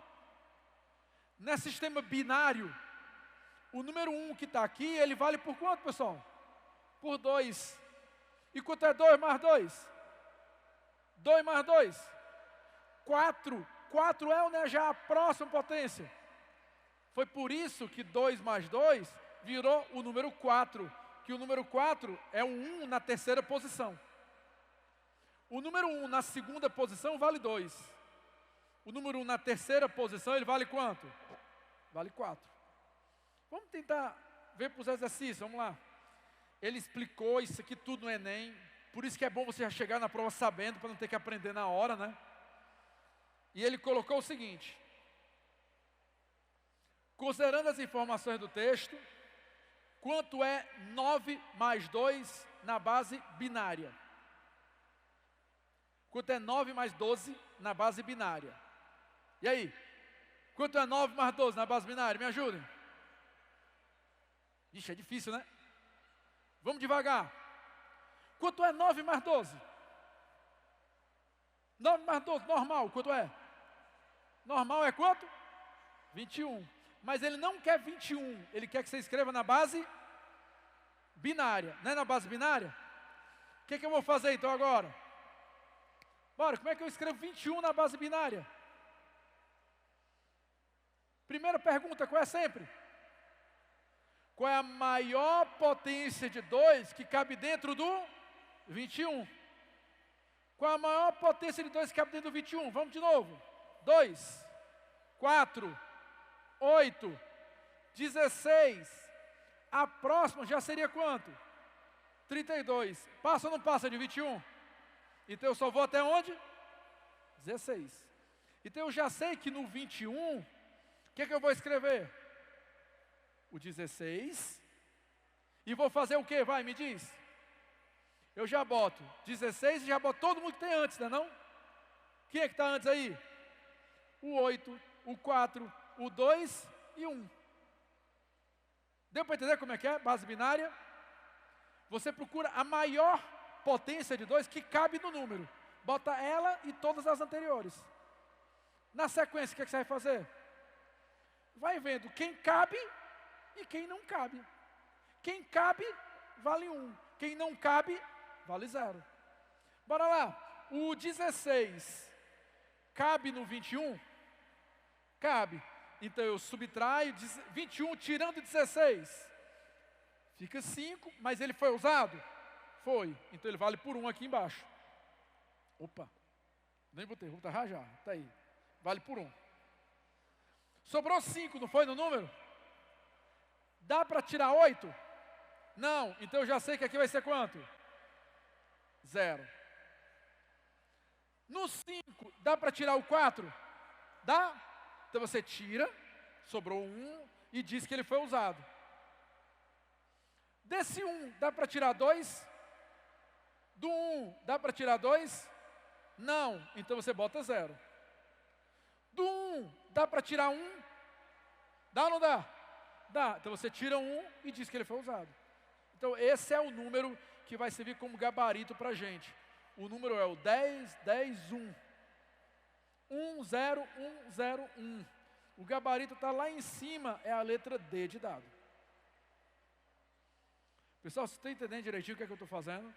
Nesse sistema binário, o número 1 que está aqui, ele vale por quanto, pessoal? Por 2. E quanto é 2 mais 2? 2 mais 2? 4. 4 é ou não é já a próxima potência? Foi por isso que 2 mais 2 virou o número 4. Que o número 4 é um 1 na terceira posição. O número 1 na segunda posição vale 2. O número 1 na terceira posição, ele vale quanto? vale 4. Vamos tentar ver para os exercícios, vamos lá. Ele explicou isso aqui tudo no Enem, por isso que é bom você já chegar na prova sabendo, para não ter que aprender na hora, né? E ele colocou o seguinte: considerando as informações do texto, quanto é 9 mais 2 na base binária? Quanto é 9 mais 12 na base binária? E aí? Quanto é 9 mais 12 na base binária? Me ajudem. Ixi, é difícil, né? Vamos devagar. Quanto é 9 mais 12? 9 mais 12, normal, quanto é? Normal é quanto? 21. Mas ele não quer 21, ele quer que você escreva na base binária. Não é na base binária? O que eu vou fazer então agora? Bora, como é que eu escrevo 21 na base binária? Primeira pergunta, qual é sempre? Qual é a maior potência de 2 que cabe dentro do 21? Qual é a maior potência de 2 que cabe dentro do 21? Vamos de novo. 2, 4, 8, 16. A próxima já seria quanto? 32. Passa ou não passa de 21? Então eu só vou até onde? 16. Então eu já sei que no 21, o que eu vou escrever? O 16. E vou fazer o que? Vai, me diz. Eu já boto 16 e já boto todo mundo que tem antes, não é não? Quem é que está antes aí? O 8, o 4, o 2 e 1. Deu para entender como é que é? Base binária. Você procura a maior potência de 2 que cabe no número. Bota ela e todas as anteriores. Na sequência, o que você vai fazer? Vai vendo quem cabe e quem não cabe. Quem cabe, vale 1. Quem não cabe, vale 0. Bora lá. O 16 cabe no 21? Cabe. Então eu subtraio 21 tirando 16. Fica 5, mas ele foi usado? Foi. Então ele vale por 1 aqui embaixo. Opa. Nem botei, vou botar rajar. Está aí. Vale por 1. Sobrou 5, não foi no número? Dá para tirar 8? Não. Então eu já sei que aqui vai ser quanto? 0. No 5, dá para tirar o 4? Dá? Então você tira, sobrou 1 e diz que ele foi usado. Desse 1, dá para tirar 2? Do 1, dá para tirar 2? Não. Então você bota 0. Do 1, dá para tirar 1? Dá ou não dá? Dá. Então você tira 1 e diz que ele foi usado. Então esse é o número que vai servir como gabarito para a gente. O número é o 10, 10, 1. 1, 0, 1, 0, 1. O gabarito está lá em cima, é a letra D de dado. Pessoal, vocês estão entendendo direitinho o que é que eu estou fazendo?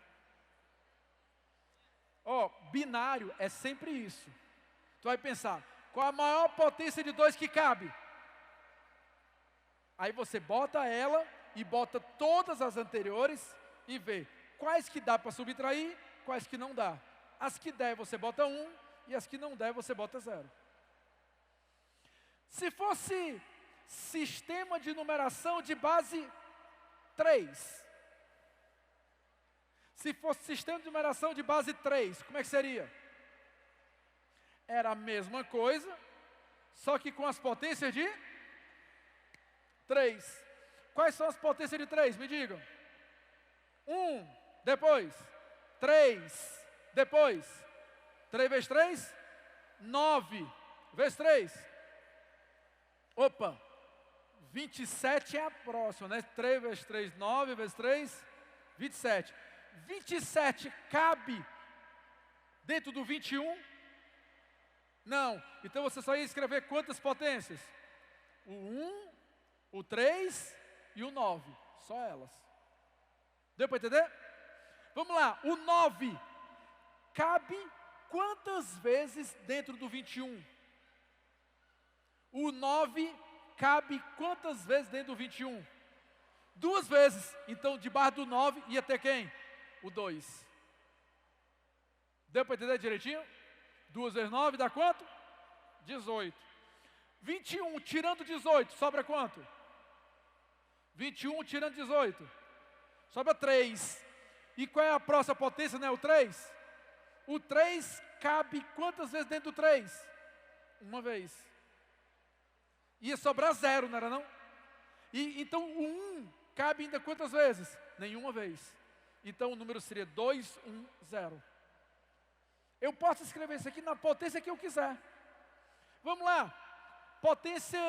Ó, binário é sempre isso. Tu vai pensar, qual a maior potência de 2 que cabe? Aí você bota ela e bota todas as anteriores e vê quais que dá para subtrair, quais que não dá. As que der você bota 1 e as que não der você bota 0. Se fosse sistema de numeração de base 3. Se fosse sistema de numeração de base 3, como é que seria? Era a mesma coisa, só que com as potências de 3. Quais são as potências de 3? Me digam. 1, depois. 3, depois. 3 vezes 3? 9. Vezes 3? Opa. 27 é a próxima, né? 3 vezes 3, 9 vezes 3, 27. 27 cabe dentro do 21? Não. Então você só ia escrever quantas potências? O 1, o 3 e o 9. Só elas. Deu para entender? Vamos lá. O 9 cabe quantas vezes dentro do 21? O 9 cabe quantas vezes dentro do 21? 2 vezes. Então, debaixo do 9 ia ter quem? O 2. Deu para entender direitinho? 2 vezes 9 dá quanto? 18. 21 tirando 18, sobra quanto? 21 tirando 18, sobra 3. E qual é a próxima potência, né? O 3? O 3 cabe quantas vezes dentro do 3? Uma vez. Ia sobrar 0, não era não? E então o 1 cabe ainda quantas vezes? Nenhuma vez. Então o número seria 2, 1, 0. Eu posso escrever isso aqui na potência que eu quiser. Vamos lá. Potência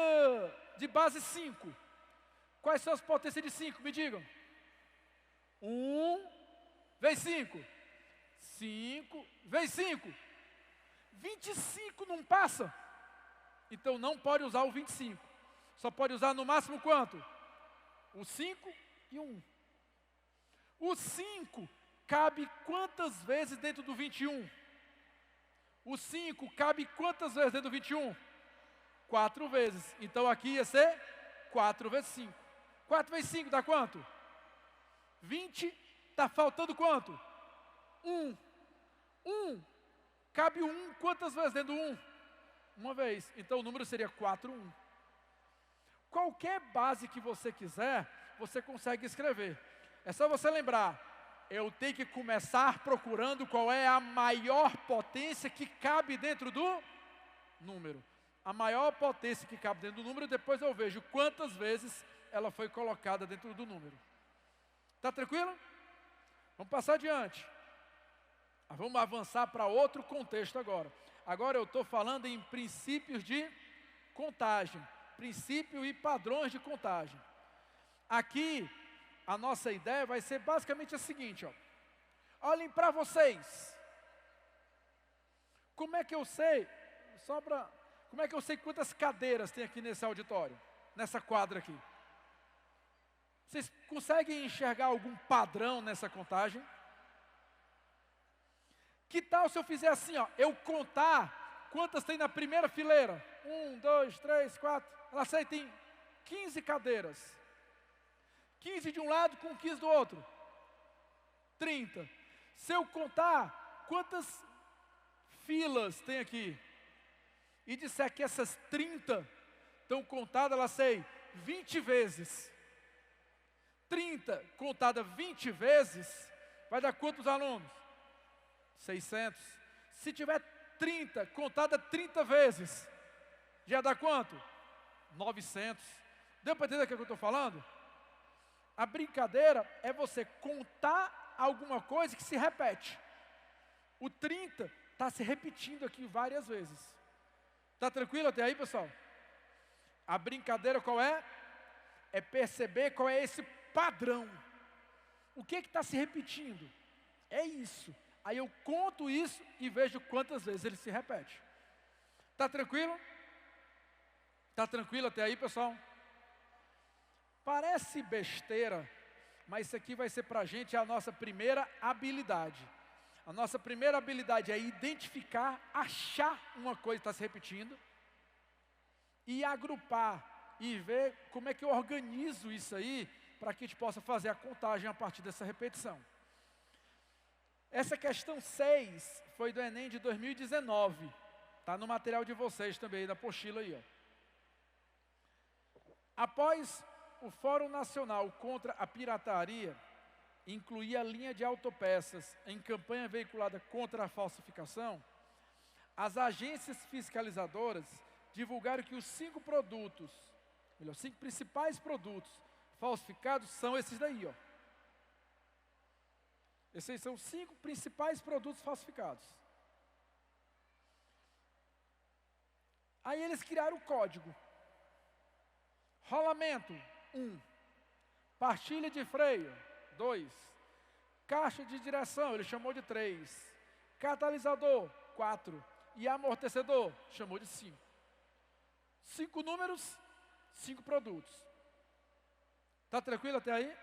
de base 5. Quais são as potências de 5? Me digam. 1 vezes 5. 5 vezes 5. 25 não passa. Então não pode usar o 25. Só pode usar no máximo quanto? O 5 e o 1. O 5 cabe quantas vezes dentro do 21? O 5 cabe quantas vezes dentro do 21? 4 vezes. Então aqui ia ser 4 vezes 5. 4 vezes 5 dá quanto? 20. Está faltando quanto? 1. 1. Cabe 1 quantas vezes dentro do 1? Uma vez. Então o número seria 4, 1. Qualquer base que você quiser, você consegue escrever. É só você lembrar. Eu tenho que começar procurando qual é a maior potência que cabe dentro do número. A maior potência que cabe dentro do número, depois eu vejo quantas vezes ela foi colocada dentro do número. Está tranquilo? Vamos passar adiante. Vamos avançar para outro contexto agora. Agora eu estou falando em princípios de contagem. Princípio e padrões de contagem. Aqui, a nossa ideia vai ser basicamente a seguinte, ó. Olhem para vocês. Como é que eu sei? Como é que eu sei quantas cadeiras tem aqui nesse auditório? Nessa quadra aqui? Vocês conseguem enxergar algum padrão nessa contagem? Que tal se eu fizer assim, ó? Eu contar quantas tem na primeira fileira? 1, 2, 3, 4. Ela sei, tem 15 cadeiras. 15 de um lado com 15 do outro. 30. Se eu contar quantas filas tem aqui, e disser que essas 30 estão contadas, ela sei, 20 vezes. 30 contada 20 vezes, vai dar quantos alunos? 600. Se tiver 30 contada 30 vezes, já dá quanto? 900. Deu para entender o que eu estou falando? A brincadeira é você contar alguma coisa que se repete. O 30 está se repetindo aqui várias vezes. Está tranquilo até aí, pessoal? A brincadeira qual é? É perceber qual é esse padrão. O que está se repetindo? É isso. Aí eu conto isso e vejo quantas vezes ele se repete. Está tranquilo? Está tranquilo até aí, pessoal? Parece besteira, mas isso aqui vai ser para a gente a nossa primeira habilidade. A nossa primeira habilidade é identificar, achar uma coisa que está se repetindo e agrupar e ver como é que eu organizo isso aí para que a gente possa fazer a contagem a partir dessa repetição. Essa questão 6 foi do Enem de 2019. Está no material de vocês também, da apostila aí, ó. Após o Fórum Nacional contra a Pirataria incluir a linha de autopeças em campanha veiculada contra a falsificação, as agências fiscalizadoras divulgaram que os 5 principais produtos falsificados são esses daí, ó. Esses são os 5 principais produtos falsificados. Aí eles criaram o código. Rolamento, 1. Pastilha de freio, 2. Caixa de direção, ele chamou de 3. Catalisador, 4. E amortecedor, chamou de 5. 5 números, 5 produtos. Está tranquilo até aí?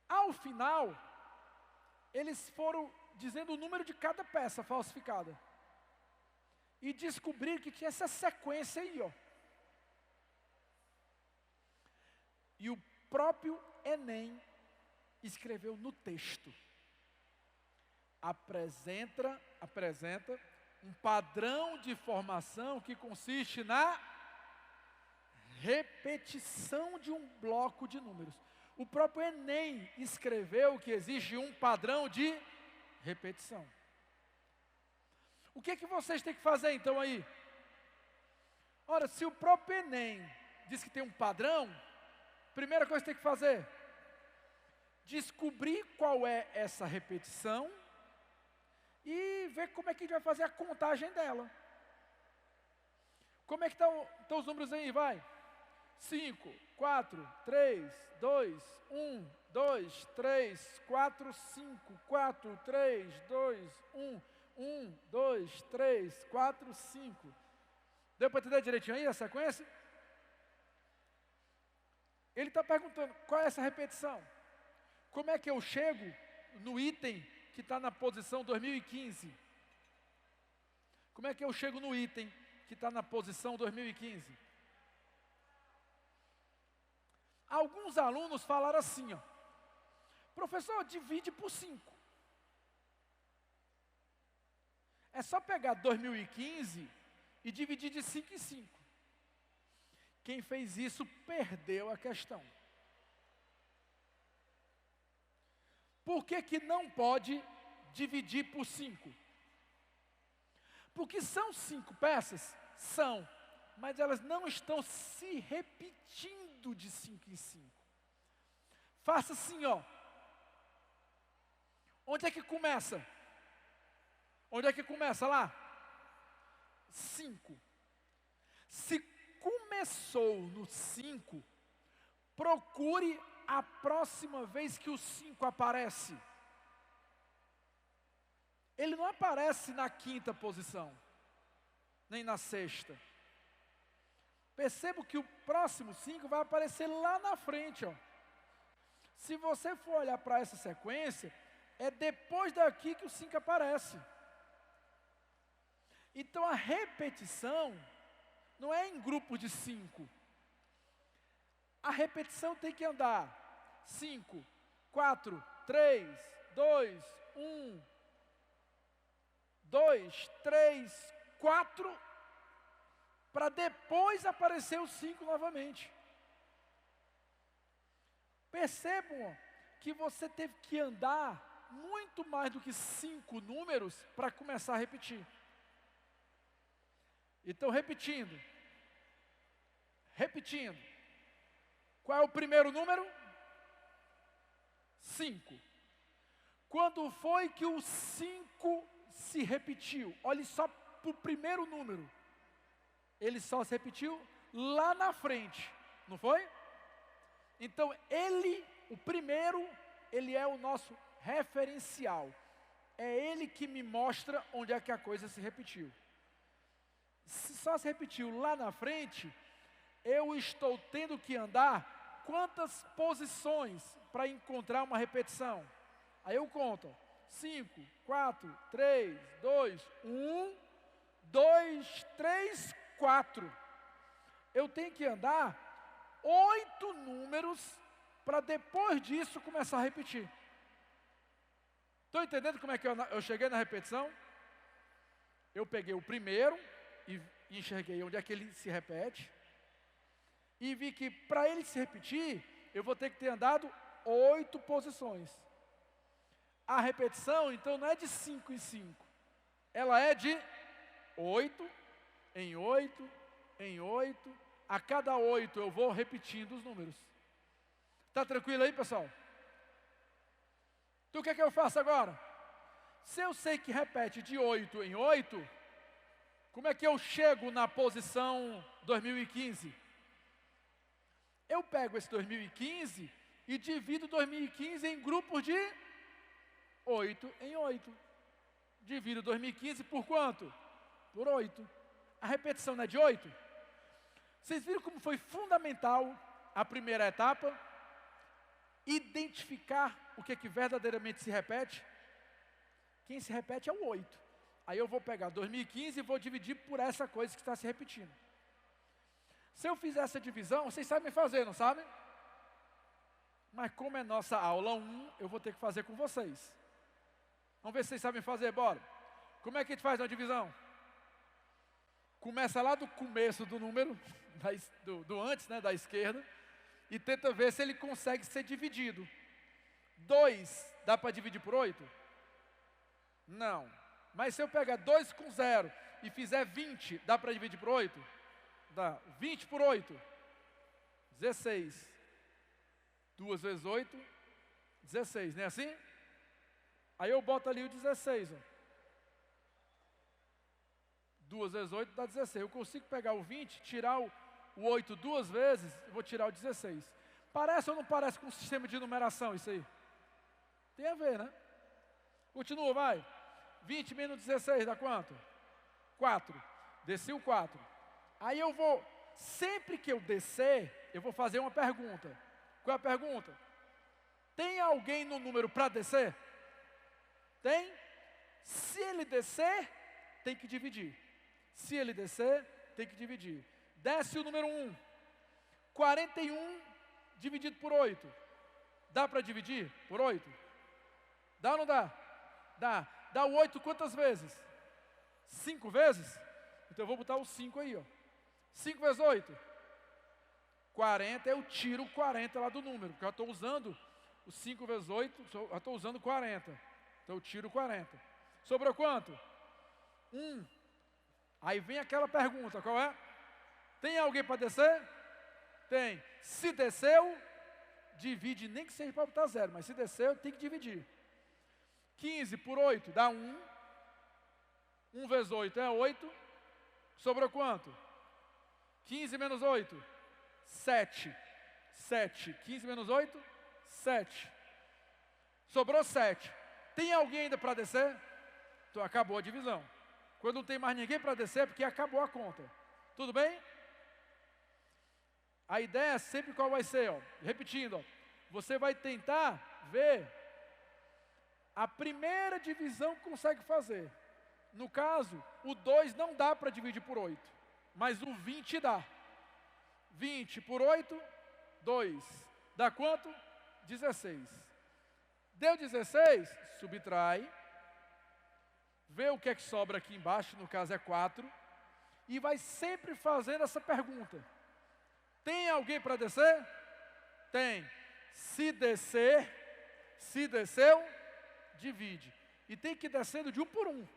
Ao final, eles foram dizendo o número de cada peça falsificada. E descobriram que tinha essa sequência aí, ó. E o próprio Enem escreveu no texto. Apresenta Um padrão de formação que consiste na repetição de um bloco de números. O próprio Enem escreveu que existe um padrão de repetição. O que é que vocês têm que fazer então aí? Ora, se o próprio Enem diz que tem um padrão, primeira coisa que tem que fazer, descobrir qual é essa repetição e ver como é que a gente vai fazer a contagem dela. Como é que estão os números aí? Vai. 5, 4, 3, 2, 1, 2, 3, 4, 5, 4, 3, 2, 1, 1, 2, 3, 4, 5. Deu para entender direitinho aí a sequência? Ele está perguntando, qual é essa repetição? Como é que eu chego no item que está na posição 2015? Como é que eu chego no item que está na posição 2015? Alguns alunos falaram assim, ó, professor, divide por 5. É só pegar 2015 e dividir de 5 em 5. Quem fez isso perdeu a questão. Por que que não pode dividir por 5? Porque são 5 peças? São. Mas elas não estão se repetindo de 5 em 5. Faça assim, ó. Onde é que começa? Onde é que começa lá? 5. Se começou no 5, procure a próxima vez que o 5 aparece. Ele não aparece na 5ª posição, nem na 6ª. Perceba que o próximo 5 vai aparecer lá na frente, ó. Se você for olhar para essa sequência, é depois daqui que o 5 aparece. Então a repetição não é em grupos de 5. A repetição tem que andar 5, 4, 3, 2, 1, 2, 3, 4, para depois aparecer o 5 novamente. Percebam que você teve que andar muito mais do que 5 números para começar a repetir. Então, repetindo. Qual é o primeiro número? 5. Quando foi que o 5 se repetiu? Olhe só para o primeiro número. Ele só se repetiu lá na frente, não foi? Então, o primeiro, ele é o nosso referencial. É ele que me mostra onde é que a coisa se repetiu. Se só se repetiu lá na frente, eu estou tendo que andar quantas posições para encontrar uma repetição? Aí eu conto, 5, 4, 3, 2, 1, 2, 3, 4. Eu tenho que andar 8 números para depois disso começar a repetir. Estão entendendo como é que eu cheguei na repetição? Eu peguei o primeiro e enxerguei onde é que ele se repete. E vi que para ele se repetir, eu vou ter que ter andado 8 posições. A repetição, então, não é de 5 em 5. Ela é de 8 em 8 em 8. A cada 8 eu vou repetindo os números. Está tranquilo aí, pessoal? Então o que é que eu faço agora? Se eu sei que repete de 8 em 8, como é que eu chego na posição 2015? Eu pego esse 2015 e divido 2015 em grupos de 8 em 8. Divido 2015 por quanto? Por 8. A repetição não é de 8? Vocês viram como foi fundamental a primeira etapa? Identificar o que é que verdadeiramente se repete. Quem se repete é o 8. Aí eu vou pegar 2015 e vou dividir por essa coisa que está se repetindo. Se eu fizer essa divisão, vocês sabem fazer, não sabem? Mas como é nossa aula 1, eu vou ter que fazer com vocês. Vamos ver se vocês sabem fazer, bora. Como é que a gente faz uma divisão? Começa lá do começo do número, do antes, né, da esquerda, e tenta ver se ele consegue ser dividido. 2, dá para dividir por 8? Não. Mas se eu pegar 2 com 0 e fizer 20, dá para dividir por 8? Dá. 20 por 8? 16. 2 vezes 8, 16, não é assim? Aí eu boto ali o 16, ó. 2 vezes 8 dá 16. Eu consigo pegar o 20, tirar o 8 duas vezes, eu vou tirar o 16. Parece ou não parece com um sistema de numeração isso aí? Tem a ver, né? Continua, vai. 20 menos 16 dá quanto? 4. Desci o 4. Aí eu vou, sempre que eu descer, eu vou fazer uma pergunta. Qual é a pergunta? Tem alguém no número para descer? Tem? Se ele descer, tem que dividir. Se ele descer, tem que dividir. Desce o número 1. 41 dividido por 8. Dá para dividir por 8? Dá ou não dá? Dá. Dá o 8 quantas vezes? 5 vezes? Então eu vou botar o 5 aí, ó. 5 vezes 8? 40, eu tiro o 40 lá do número, porque eu estou usando o 5 vezes 8, eu estou usando 40. Então eu tiro 40. Sobrou quanto? 1. Aí vem aquela pergunta, qual é? Tem alguém para descer? Tem. Se desceu, divide, nem que seja para botar 0, mas se desceu, tem que dividir. 15 por 8 dá 1. 1 vezes 8 é 8. Sobrou quanto? 15 menos 8? 7. 7. 15 menos 8? 7. Sobrou 7. Tem alguém ainda para descer? Então acabou a divisão. Quando não tem mais ninguém para descer, é porque acabou a conta. Tudo bem? A ideia é sempre qual vai ser, ó. Repetindo, ó. Você vai tentar ver a primeira divisão que consegue fazer. No caso, o 2 não dá para dividir por 8, mas o 20 dá. 20 por 8, 2. Dá quanto? 16. Deu 16, subtrai. Vê o que é que sobra aqui embaixo, no caso é 4. E vai sempre fazendo essa pergunta. Tem alguém para descer? Tem. Se desceu, divide. E tem que ir descendo de 1 por 1.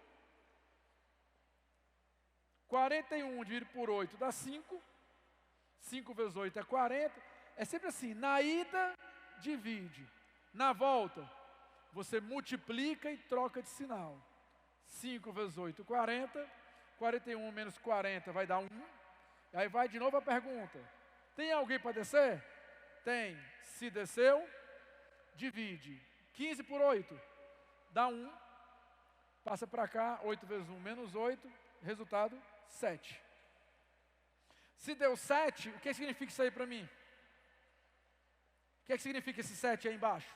41 dividido por 8 dá 5. 5 vezes 8 é 40. É sempre assim, na ida, divide. Na volta, você multiplica e troca de sinal. 5 vezes 8, 40. 41 menos 40 vai dar 1. Aí vai de novo a pergunta. Tem alguém para descer? Tem. Se desceu, divide. 15 por 8 dá 1. Passa para cá, 8 vezes 1 menos 8. Resultado, 7. Se deu 7, o que significa isso aí para mim? O que significa esse 7 aí embaixo?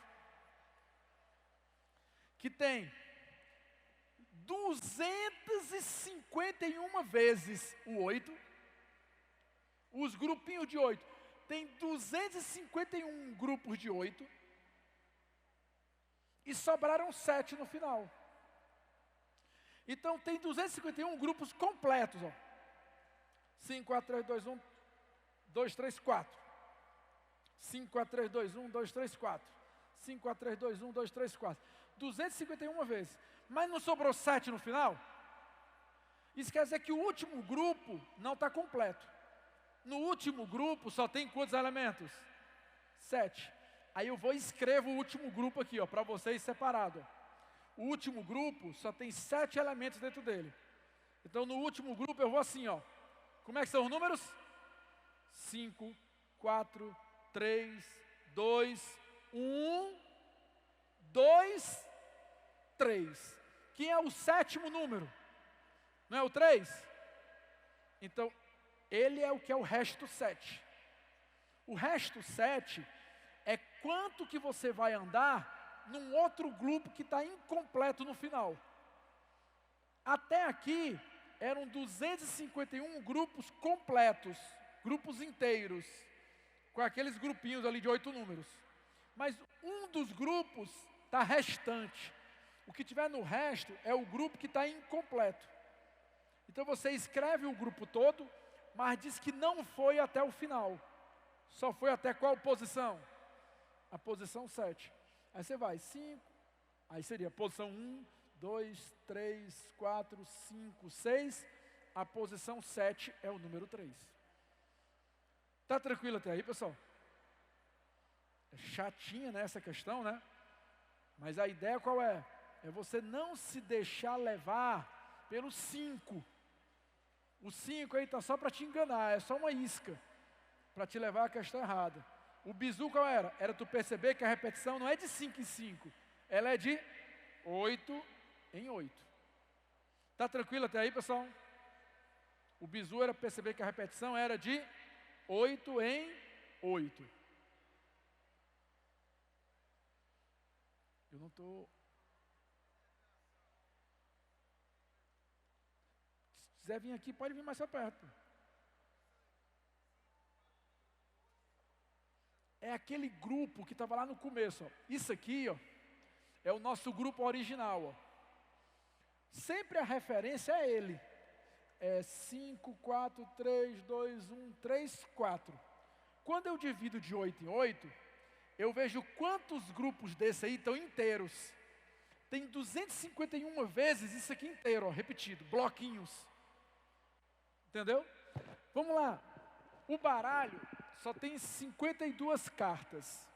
Que tem 251 vezes o 8. Os grupinhos de 8. Tem 251 grupos de 8. E sobraram 7 no final. Então tem 251 grupos completos, ó. 5, 4, 3, 2, 1, 2, 3, 4. 5, 4, 3, 2, 1, 2, 3, 4. 5, 4, 3, 2, 1, 2, 3, 4. 251 vezes. Mas não sobrou 7 no final? Isso quer dizer que o último grupo não está completo. No último grupo só tem quantos elementos? 7. Aí eu vou e escrevo o último grupo aqui, ó, para vocês separado. O último grupo só tem 7 elementos dentro dele. Então no último grupo eu vou assim, ó. Como é que são os números? 5, 4, 3, 2, 1, 2, 3. Quem é o sétimo número? Não é o 3? Então, ele é o que é o resto 7. O resto 7 é quanto que você vai andar num outro grupo que está incompleto no final. Até aqui, eram 251 grupos completos, grupos inteiros, com aqueles grupinhos ali de 8 números. Mas um dos grupos está restante. O que tiver no resto é o grupo que está incompleto. Então você escreve o grupo todo, mas diz que não foi até o final. Só foi até qual posição? A posição 7. Aí você vai, 5, aí seria posição 1, 2, 3, 4, 5, 6. A posição 7 é o número 3. Tá tranquilo até aí, pessoal? É chatinha, né, essa questão, né? Mas a ideia qual é? É você não se deixar levar pelo 5. O 5 aí está só para te enganar, é só uma isca, para te levar à questão errada. O bizu qual era? Era tu perceber que a repetição não é de 5 em 5, ela é de 8 em 8. Tá tranquilo até aí, pessoal? O bizu era perceber que a repetição era de 8 em 8. Eu não estou... Se quiser vir aqui, pode vir mais para perto. É aquele grupo que estava lá no começo. Ó. Isso aqui, ó, é o nosso grupo original. Ó. Sempre a referência é ele. É 5, 4, 3, 2, 1, 3, 4. Quando eu divido de 8 em 8, eu vejo quantos grupos desse aí estão inteiros. Tem 251 vezes isso aqui inteiro, ó, repetido, bloquinhos. Entendeu? Vamos lá. O baralho só tem 52 cartas.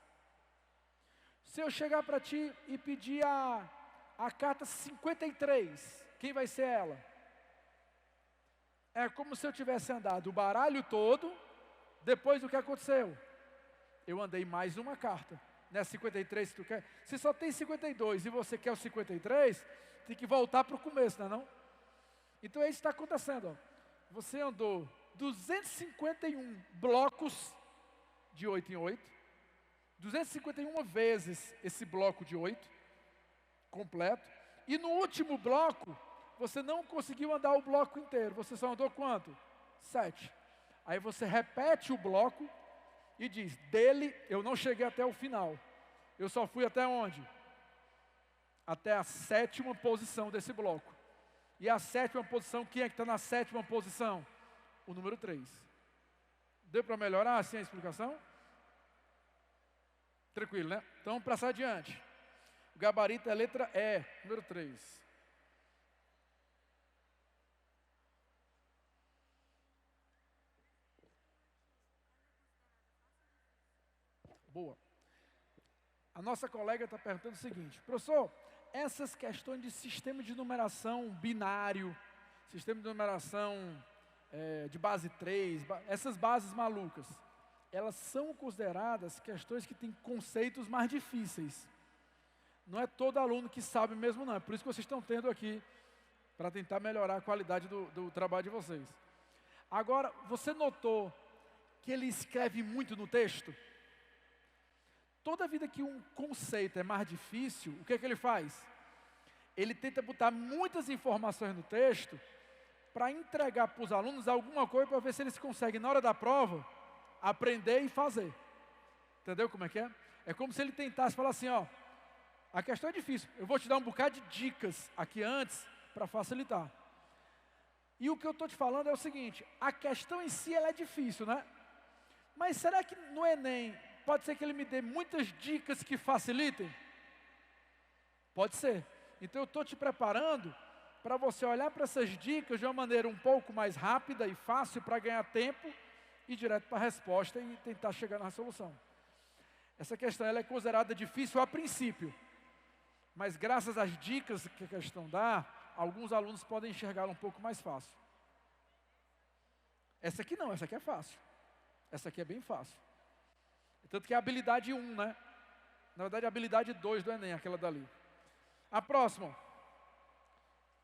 Se eu chegar para ti e pedir a carta 53, quem vai ser ela? É como se eu tivesse andado o baralho todo, depois do que aconteceu. Eu andei mais uma carta. Não é 53 se tu quer? Se só tem 52 e você quer o 53, tem que voltar para o começo, não é não? Então é isso que está acontecendo. Ó. Você andou 251 blocos de 8 em 8, 251 vezes esse bloco de 8, completo, e no último bloco, você não conseguiu andar o bloco inteiro, você só andou quanto? 7. Aí você repete o bloco e diz, dele eu não cheguei até o final, eu só fui até onde? Até a 7ª posição desse bloco. E a 7ª posição, quem é que está na 7ª posição? O número 3. Deu para melhorar assim a explicação? Tranquilo, né? Então vamos passar adiante. O gabarito é a letra E, número 3. Boa. A nossa colega está perguntando o seguinte, professor, essas questões de sistema de numeração binário, sistema de numeração de base 3, essas bases malucas, elas são consideradas questões que têm conceitos mais difíceis. Não é todo aluno que sabe mesmo não, é por isso que vocês estão tendo aqui, para tentar melhorar a qualidade do trabalho de vocês. Agora, você notou que ele escreve muito no texto? Toda vida que um conceito é mais difícil, o que é que ele faz? Ele tenta botar muitas informações no texto para entregar para os alunos alguma coisa para ver se eles conseguem, na hora da prova, aprender e fazer. Entendeu como é que é? É como se ele tentasse falar assim, ó, a questão é difícil, eu vou te dar um bocado de dicas aqui antes para facilitar. E o que eu estou te falando é o seguinte, a questão em si ela é difícil, né? Mas será que no Enem pode ser que ele me dê muitas dicas que facilitem? Pode ser. Então eu estou te preparando para você olhar para essas dicas de uma maneira um pouco mais rápida e fácil para ganhar tempo e ir direto para a resposta e tentar chegar na solução. Essa questão ela é considerada difícil a princípio, mas graças às dicas que a questão dá, alguns alunos podem enxergá-la um pouco mais fácil. Essa aqui não, essa aqui é fácil. Essa aqui é bem fácil. Tanto que é a habilidade 1, né? Na verdade, a habilidade 2 do Enem, aquela dali. A próxima.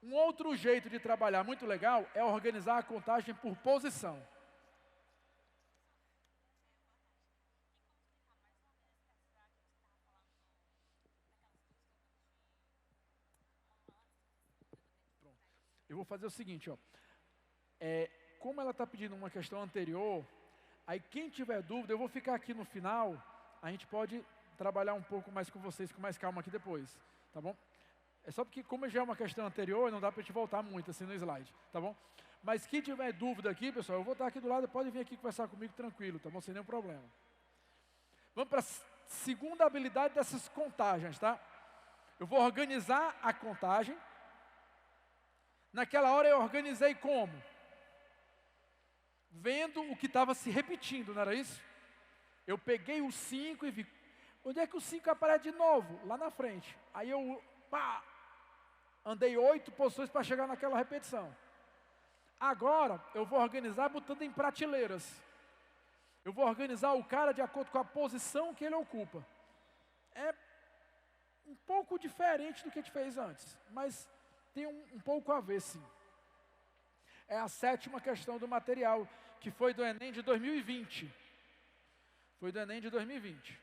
Um outro jeito de trabalhar muito legal é organizar a contagem por posição. Pronto. Eu vou fazer o seguinte, ó. Como ela está pedindo uma questão anterior, aí quem tiver dúvida, eu vou ficar aqui no final, a gente pode trabalhar um pouco mais com vocês, com mais calma aqui depois, tá bom? É só porque, como já é uma questão anterior, não dá para a gente voltar muito assim no slide, tá bom? Mas quem tiver dúvida aqui, pessoal, eu vou estar aqui do lado, pode vir aqui conversar comigo tranquilo, tá bom? Sem nenhum problema. Vamos para a segunda habilidade dessas contagens, tá? Eu vou organizar a contagem. Naquela hora eu organizei como? Vendo o que estava se repetindo, não era isso? Eu peguei o 5 e vi, onde é que o 5 aparece de novo? Lá na frente. Aí eu, andei 8 posições para chegar naquela repetição. Agora, eu vou organizar botando em prateleiras. Eu vou organizar o cara de acordo com a posição que ele ocupa. É um pouco diferente do que a gente fez antes, mas tem um pouco a ver, sim. É a 7ª questão do material, que foi do Enem de 2020. Foi do Enem de 2020.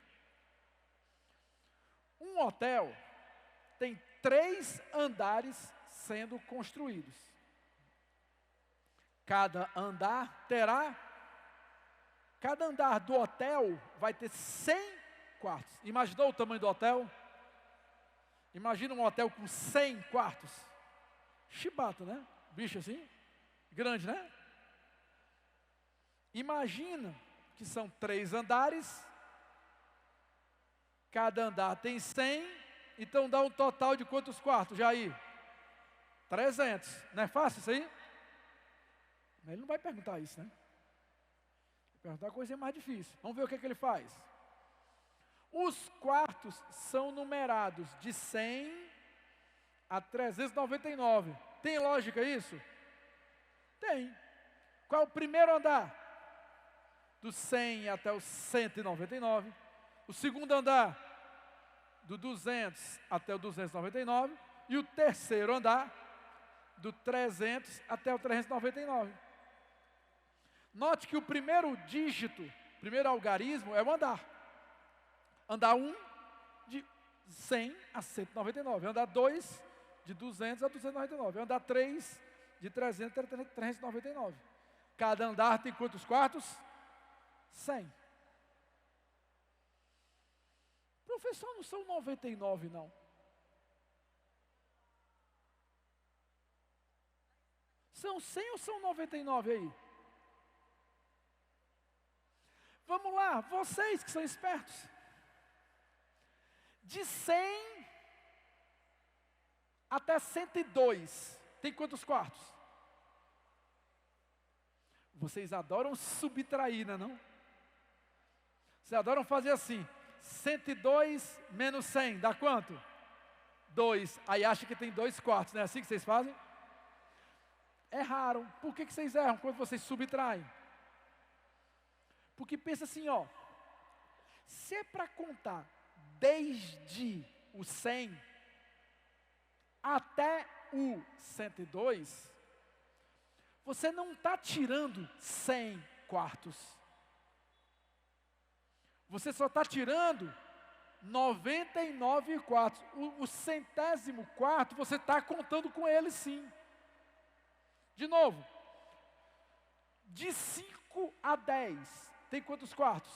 Um hotel tem 3 andares sendo construídos. Cada andar cada andar do hotel vai ter 100 quartos. Imaginou o tamanho do hotel? Imagina um hotel com 100 quartos. Chibata, né? Bicho assim, grande, né? Imagina que são 3 andares, cada andar tem 100, então dá um total de quantos quartos, Jair? 300, não é fácil isso aí? Mas ele não vai perguntar isso, né? Vai perguntar a coisa mais difícil. Vamos ver o que ele faz. Os quartos são numerados de 100 a 399. Tem lógica isso? Tem. Qual é o primeiro andar? Do 100 até o 199. O segundo andar, do 200 até o 299. E o terceiro andar, do 300 até o 399. Note que o primeiro dígito, primeiro algarismo é o andar. Andar 1, de 100 a 199. Andar 2, de 200 a 299. Andar 3, de 300 a 399. Cada andar tem quantos quartos? 100. Professor, não são 99 não. São 100 ou são 99 aí? Vamos lá, vocês que são espertos. De 100 até 102, tem quantos quartos? Vocês adoram subtrair, não? Vocês adoram fazer assim, 102 menos 100, dá quanto? 2, aí acha que tem 2 quartos, não é assim que vocês fazem? Erraram. Por que vocês erram quando vocês subtraem? Porque pensa assim, ó, se é para contar desde o 100 até o 102, você não está tirando 100 quartos. Você só está tirando 99 quartos. O 100º quarto, você está contando com ele sim. De novo, de 5 a 10, tem quantos quartos?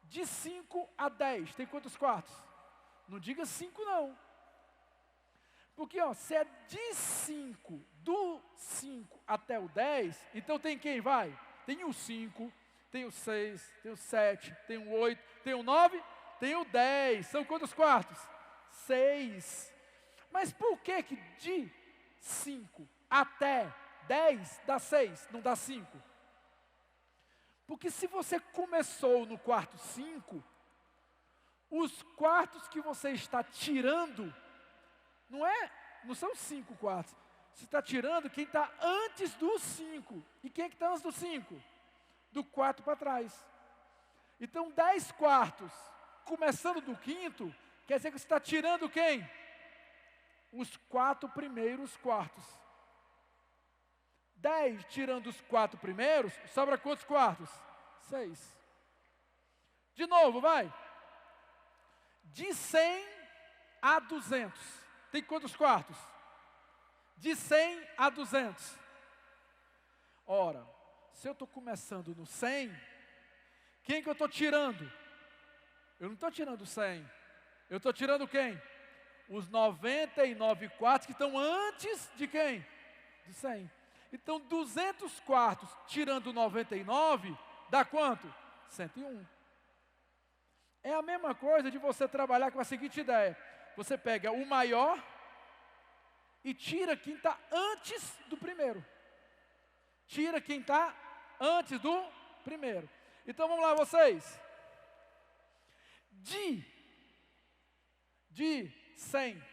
De 5 a 10, tem quantos quartos? Não diga 5 não. Porque ó, se é de 5, do 5 até o 10, então tem quem vai? Tem o 5, tem o 6, tem o 7, tem o 8, tem o 9, tem o 10. São quantos quartos? 6. Mas por que de 5 até 10 dá 6, não dá 5? Porque se você começou no quarto 5, os quartos que você está tirando, não são 5 quartos. Você está tirando quem está antes do 5. E quem é que está antes do 5? Do 4 para trás. Então 10 quartos, começando do 5º, quer dizer que você está tirando quem? Os 4 primeiros quartos. 10 tirando os 4 primeiros, sobra quantos quartos? 6. De novo, vai. De 100 a 200, tem quantos quartos? De 100 a 200. Ora, se eu estou começando no 100, quem que eu estou tirando? Eu não estou tirando 100. Eu estou tirando quem? Os 99 quartos que estão antes de quem? De 100. Então, 200 quartos, tirando 99, dá quanto? 101. É a mesma coisa de você trabalhar com a seguinte ideia. Você pega o maior e tira quem está antes do primeiro. Tira quem está antes do primeiro. Então, vamos lá, vocês. De 100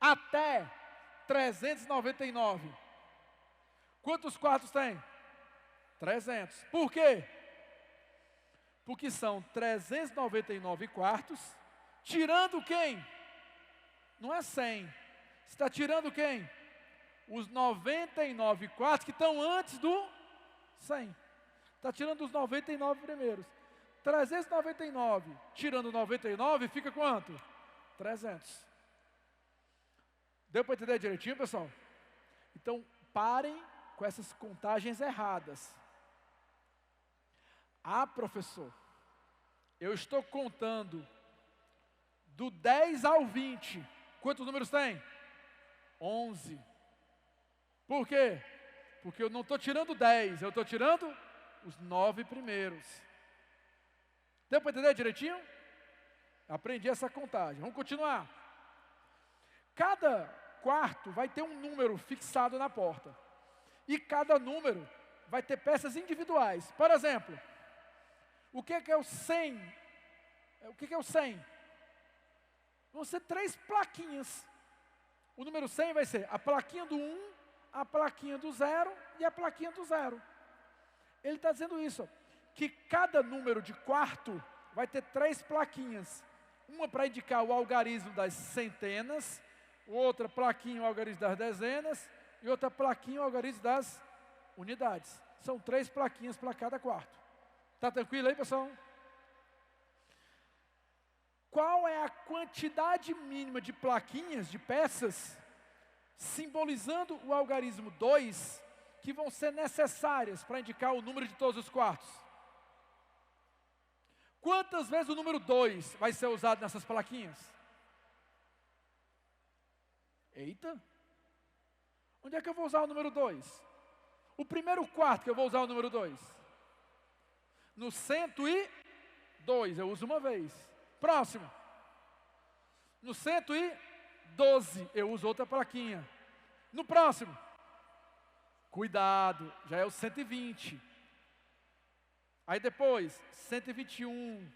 até 399. Quantos quartos tem? 300. Por quê? Porque são 399 quartos, tirando quem? Não é 100. Está tirando quem? Os 99 quartos que estão antes do 100. Está tirando os 99 primeiros. 399, tirando 99, fica quanto? 300. Deu para entender direitinho, pessoal? Então, parem com essas contagens erradas. Ah, professor, eu estou contando do 10 ao 20. Quantos números tem? 11. Por quê? Porque eu não estou tirando 10, eu estou tirando os 9 primeiros. Deu para entender direitinho? Aprendi essa contagem. Vamos continuar. Cada quarto vai ter um número fixado na porta. E cada número vai ter peças individuais. Por exemplo, o que é o 100? O que é o 100? Vão ser 3 plaquinhas. O número 100 vai ser a plaquinha do 1, a plaquinha do 0 e a plaquinha do 0. Ele está dizendo isso, que cada número de quarto vai ter 3 plaquinhas. Uma para indicar o algarismo das centenas, outra plaquinha o algarismo das dezenas e outra plaquinha o algarismo das unidades. São 3 plaquinhas para cada quarto. Está tranquilo aí, pessoal? Qual é a quantidade mínima de plaquinhas, de peças, simbolizando o algarismo 2, que vão ser necessárias para indicar o número de todos os quartos? Quantas vezes o número 2 vai ser usado nessas plaquinhas? Eita! Onde é que eu vou usar o número 2? O primeiro quarto que eu vou usar o número 2. No 102, eu uso uma vez. Próximo. No 112, eu uso outra plaquinha. No próximo. Cuidado, já é o 120. Aí depois, 121.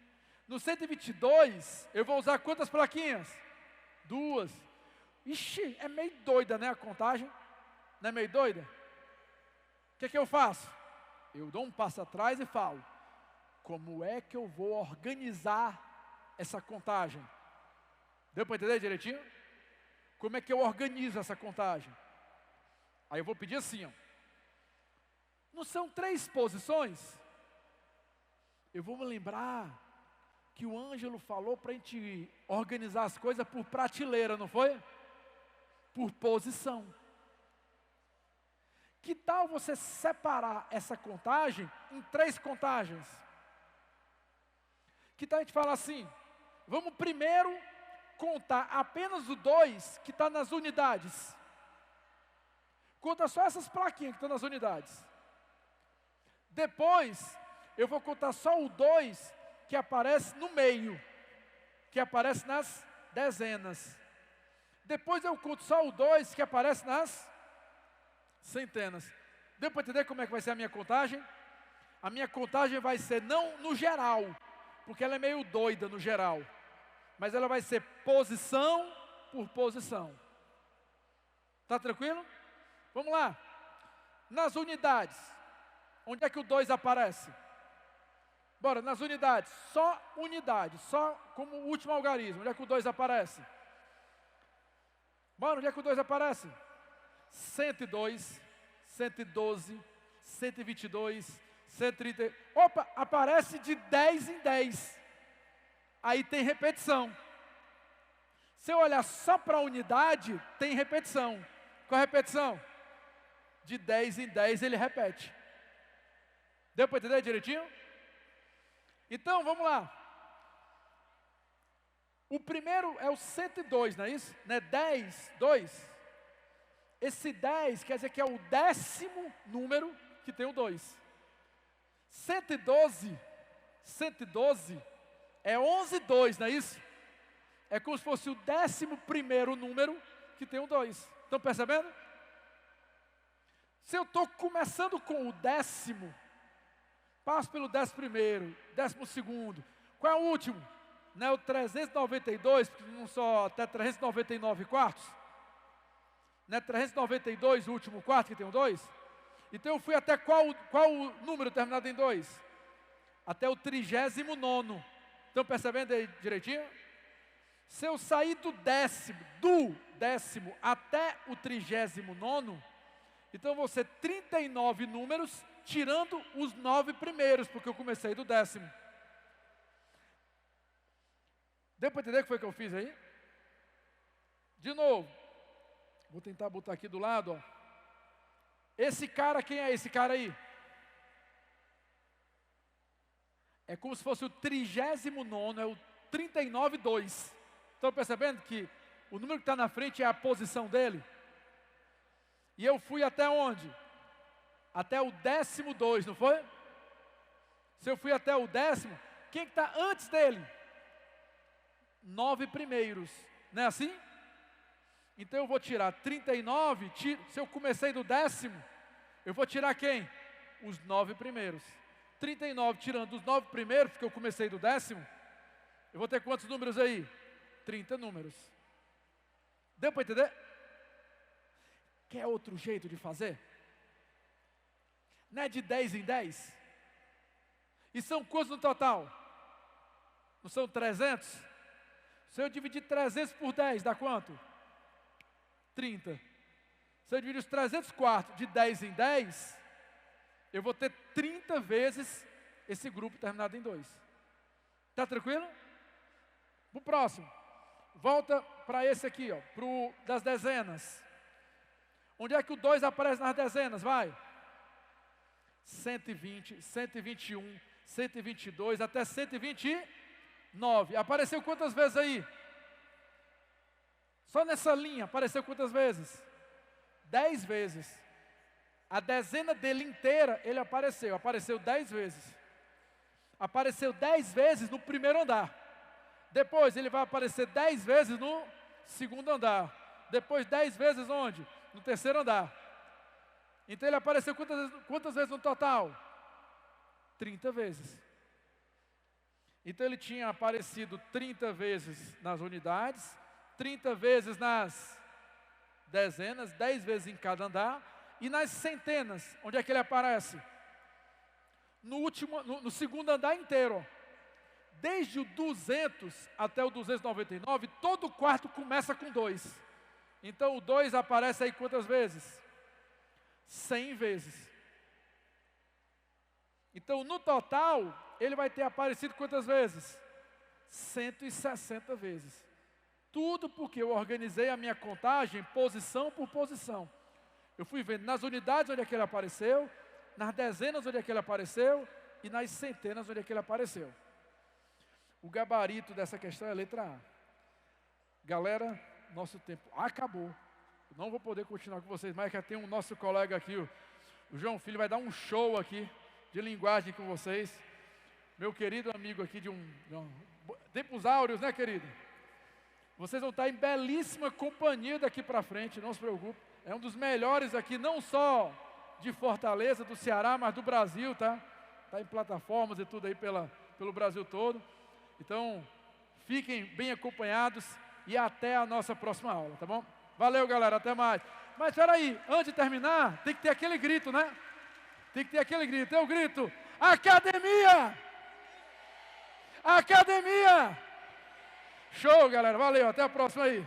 No 122, eu vou usar quantas plaquinhas? 2. Ixi, é meio doida, né, a contagem? Não é meio doida? O que eu faço? Eu dou um passo atrás e falo, como é que eu vou organizar essa contagem? Deu para entender direitinho? Como é que eu organizo essa contagem? Aí eu vou pedir assim, ó. Não são 3 posições? Eu vou me lembrar que o Ângelo falou para a gente organizar as coisas por prateleira, não foi? Por posição. Que tal você separar essa contagem em 3 contagens? Que tal a gente falar assim, vamos primeiro contar apenas o 2 que está nas unidades. Conta só essas plaquinhas que estão nas unidades. Depois, eu vou contar só o 2 que aparece no meio, que aparece nas dezenas. Depois eu conto só o 2 que aparece nas centenas. Deu para entender como é que vai ser a minha contagem? A minha contagem vai ser não no geral, porque ela é meio doida no geral, mas ela vai ser posição por posição. Está tranquilo? Vamos lá. Nas unidades, onde é que o 2 aparece? Bora, nas unidades, só unidade, só como último algarismo. Onde é que o 2 aparece? Bora, onde é que o 2 aparece? 102, 112, 122, 130. Opa, aparece de 10 em 10. Aí tem repetição. Se eu olhar só para a unidade, tem repetição. Qual a repetição? De 10 em 10 ele repete. Deu para entender direitinho? Então, vamos lá. O primeiro é o 102, não é isso? Não é 10, 2? Esse 10 quer dizer que é o 10º número que tem o 2. 112 é 11, 2, não é isso? É como se fosse o 11º número que tem o 2. Estão percebendo? Se eu estou começando com o 10º, passo pelo 11º, 12º, qual é o último? Não é o 392, porque não só até 399 quartos? Não é 392 o último quarto que tem o 2? Então eu fui até qual número terminado em 2? Até o 39º. Estão percebendo aí direitinho? Se eu sair do décimo até o 39º, então vão ser 39 números, tirando os 9 primeiros, porque eu comecei do 10º. Deu para entender o que foi que eu fiz aí? De novo, vou tentar botar aqui do lado, ó. Esse cara, quem é esse cara aí? É como se fosse o 39º, é o 39, 2. Estão percebendo que o número que está na frente é a posição dele? E eu fui até onde? Até o 12, não foi? Se eu fui até o 10º, quem está antes dele? 9 primeiros, não é assim? Então eu vou tirar 39, se eu comecei do 10º, eu vou tirar quem? Os 9 primeiros. 39 tirando os 9 primeiros, porque eu comecei do 10º, eu vou ter quantos números aí? 30 números. Deu para entender? Quer outro jeito de fazer? Não é de 10 em 10? E são quantos no total? Não são 300? Se eu dividir 300 por 10, dá quanto? 30. Se eu dividir os 304 de 10 em 10, eu vou ter 30 vezes esse grupo terminado em 2. Está tranquilo? Para o próximo. Volta para esse aqui, ó, pro das dezenas. Onde é que o 2 aparece nas dezenas? Vai. 120, 121, 122, até 129. Apareceu quantas vezes aí? Só nessa linha, apareceu quantas vezes? 10 vezes. A dezena dele inteira, ele apareceu 10 vezes. Apareceu 10 vezes no primeiro andar. Depois ele vai aparecer 10 vezes no segundo andar. Depois 10 vezes onde? No terceiro andar. Então ele apareceu quantas vezes no total? 30 vezes. Então ele tinha aparecido 30 vezes nas unidades, 30 vezes nas dezenas, 10 vezes em cada andar, e nas centenas, onde é que ele aparece? No segundo andar inteiro. Desde o 200 até o 299, todo quarto começa com 2. Então o 2 aparece aí quantas vezes? 100 vezes. Então no total, ele vai ter aparecido quantas vezes? 160 vezes. Tudo porque eu organizei a minha contagem posição por posição. Eu fui vendo nas unidades onde é que ele apareceu, nas dezenas onde é que ele apareceu e nas centenas onde é que ele apareceu. O gabarito dessa questão é a letra A. Galera, nosso tempo acabou. Eu não vou poder continuar com vocês, mas já tem um nosso colega aqui, o João Filho, vai dar um show aqui de linguagem com vocês. Meu querido amigo aqui de tempos áureos, né, querido? Vocês vão estar em belíssima companhia daqui para frente, não se preocupe. É um dos melhores aqui, não só de Fortaleza, do Ceará, mas do Brasil, tá? Está em plataformas e tudo aí pelo Brasil todo. Então, fiquem bem acompanhados e até a nossa próxima aula, tá bom? Valeu, galera, até mais. Mas espera aí, antes de terminar, tem que ter aquele grito, né? Tem que ter aquele grito. É o grito: academia! Academia! Show, galera, valeu, até a próxima aí.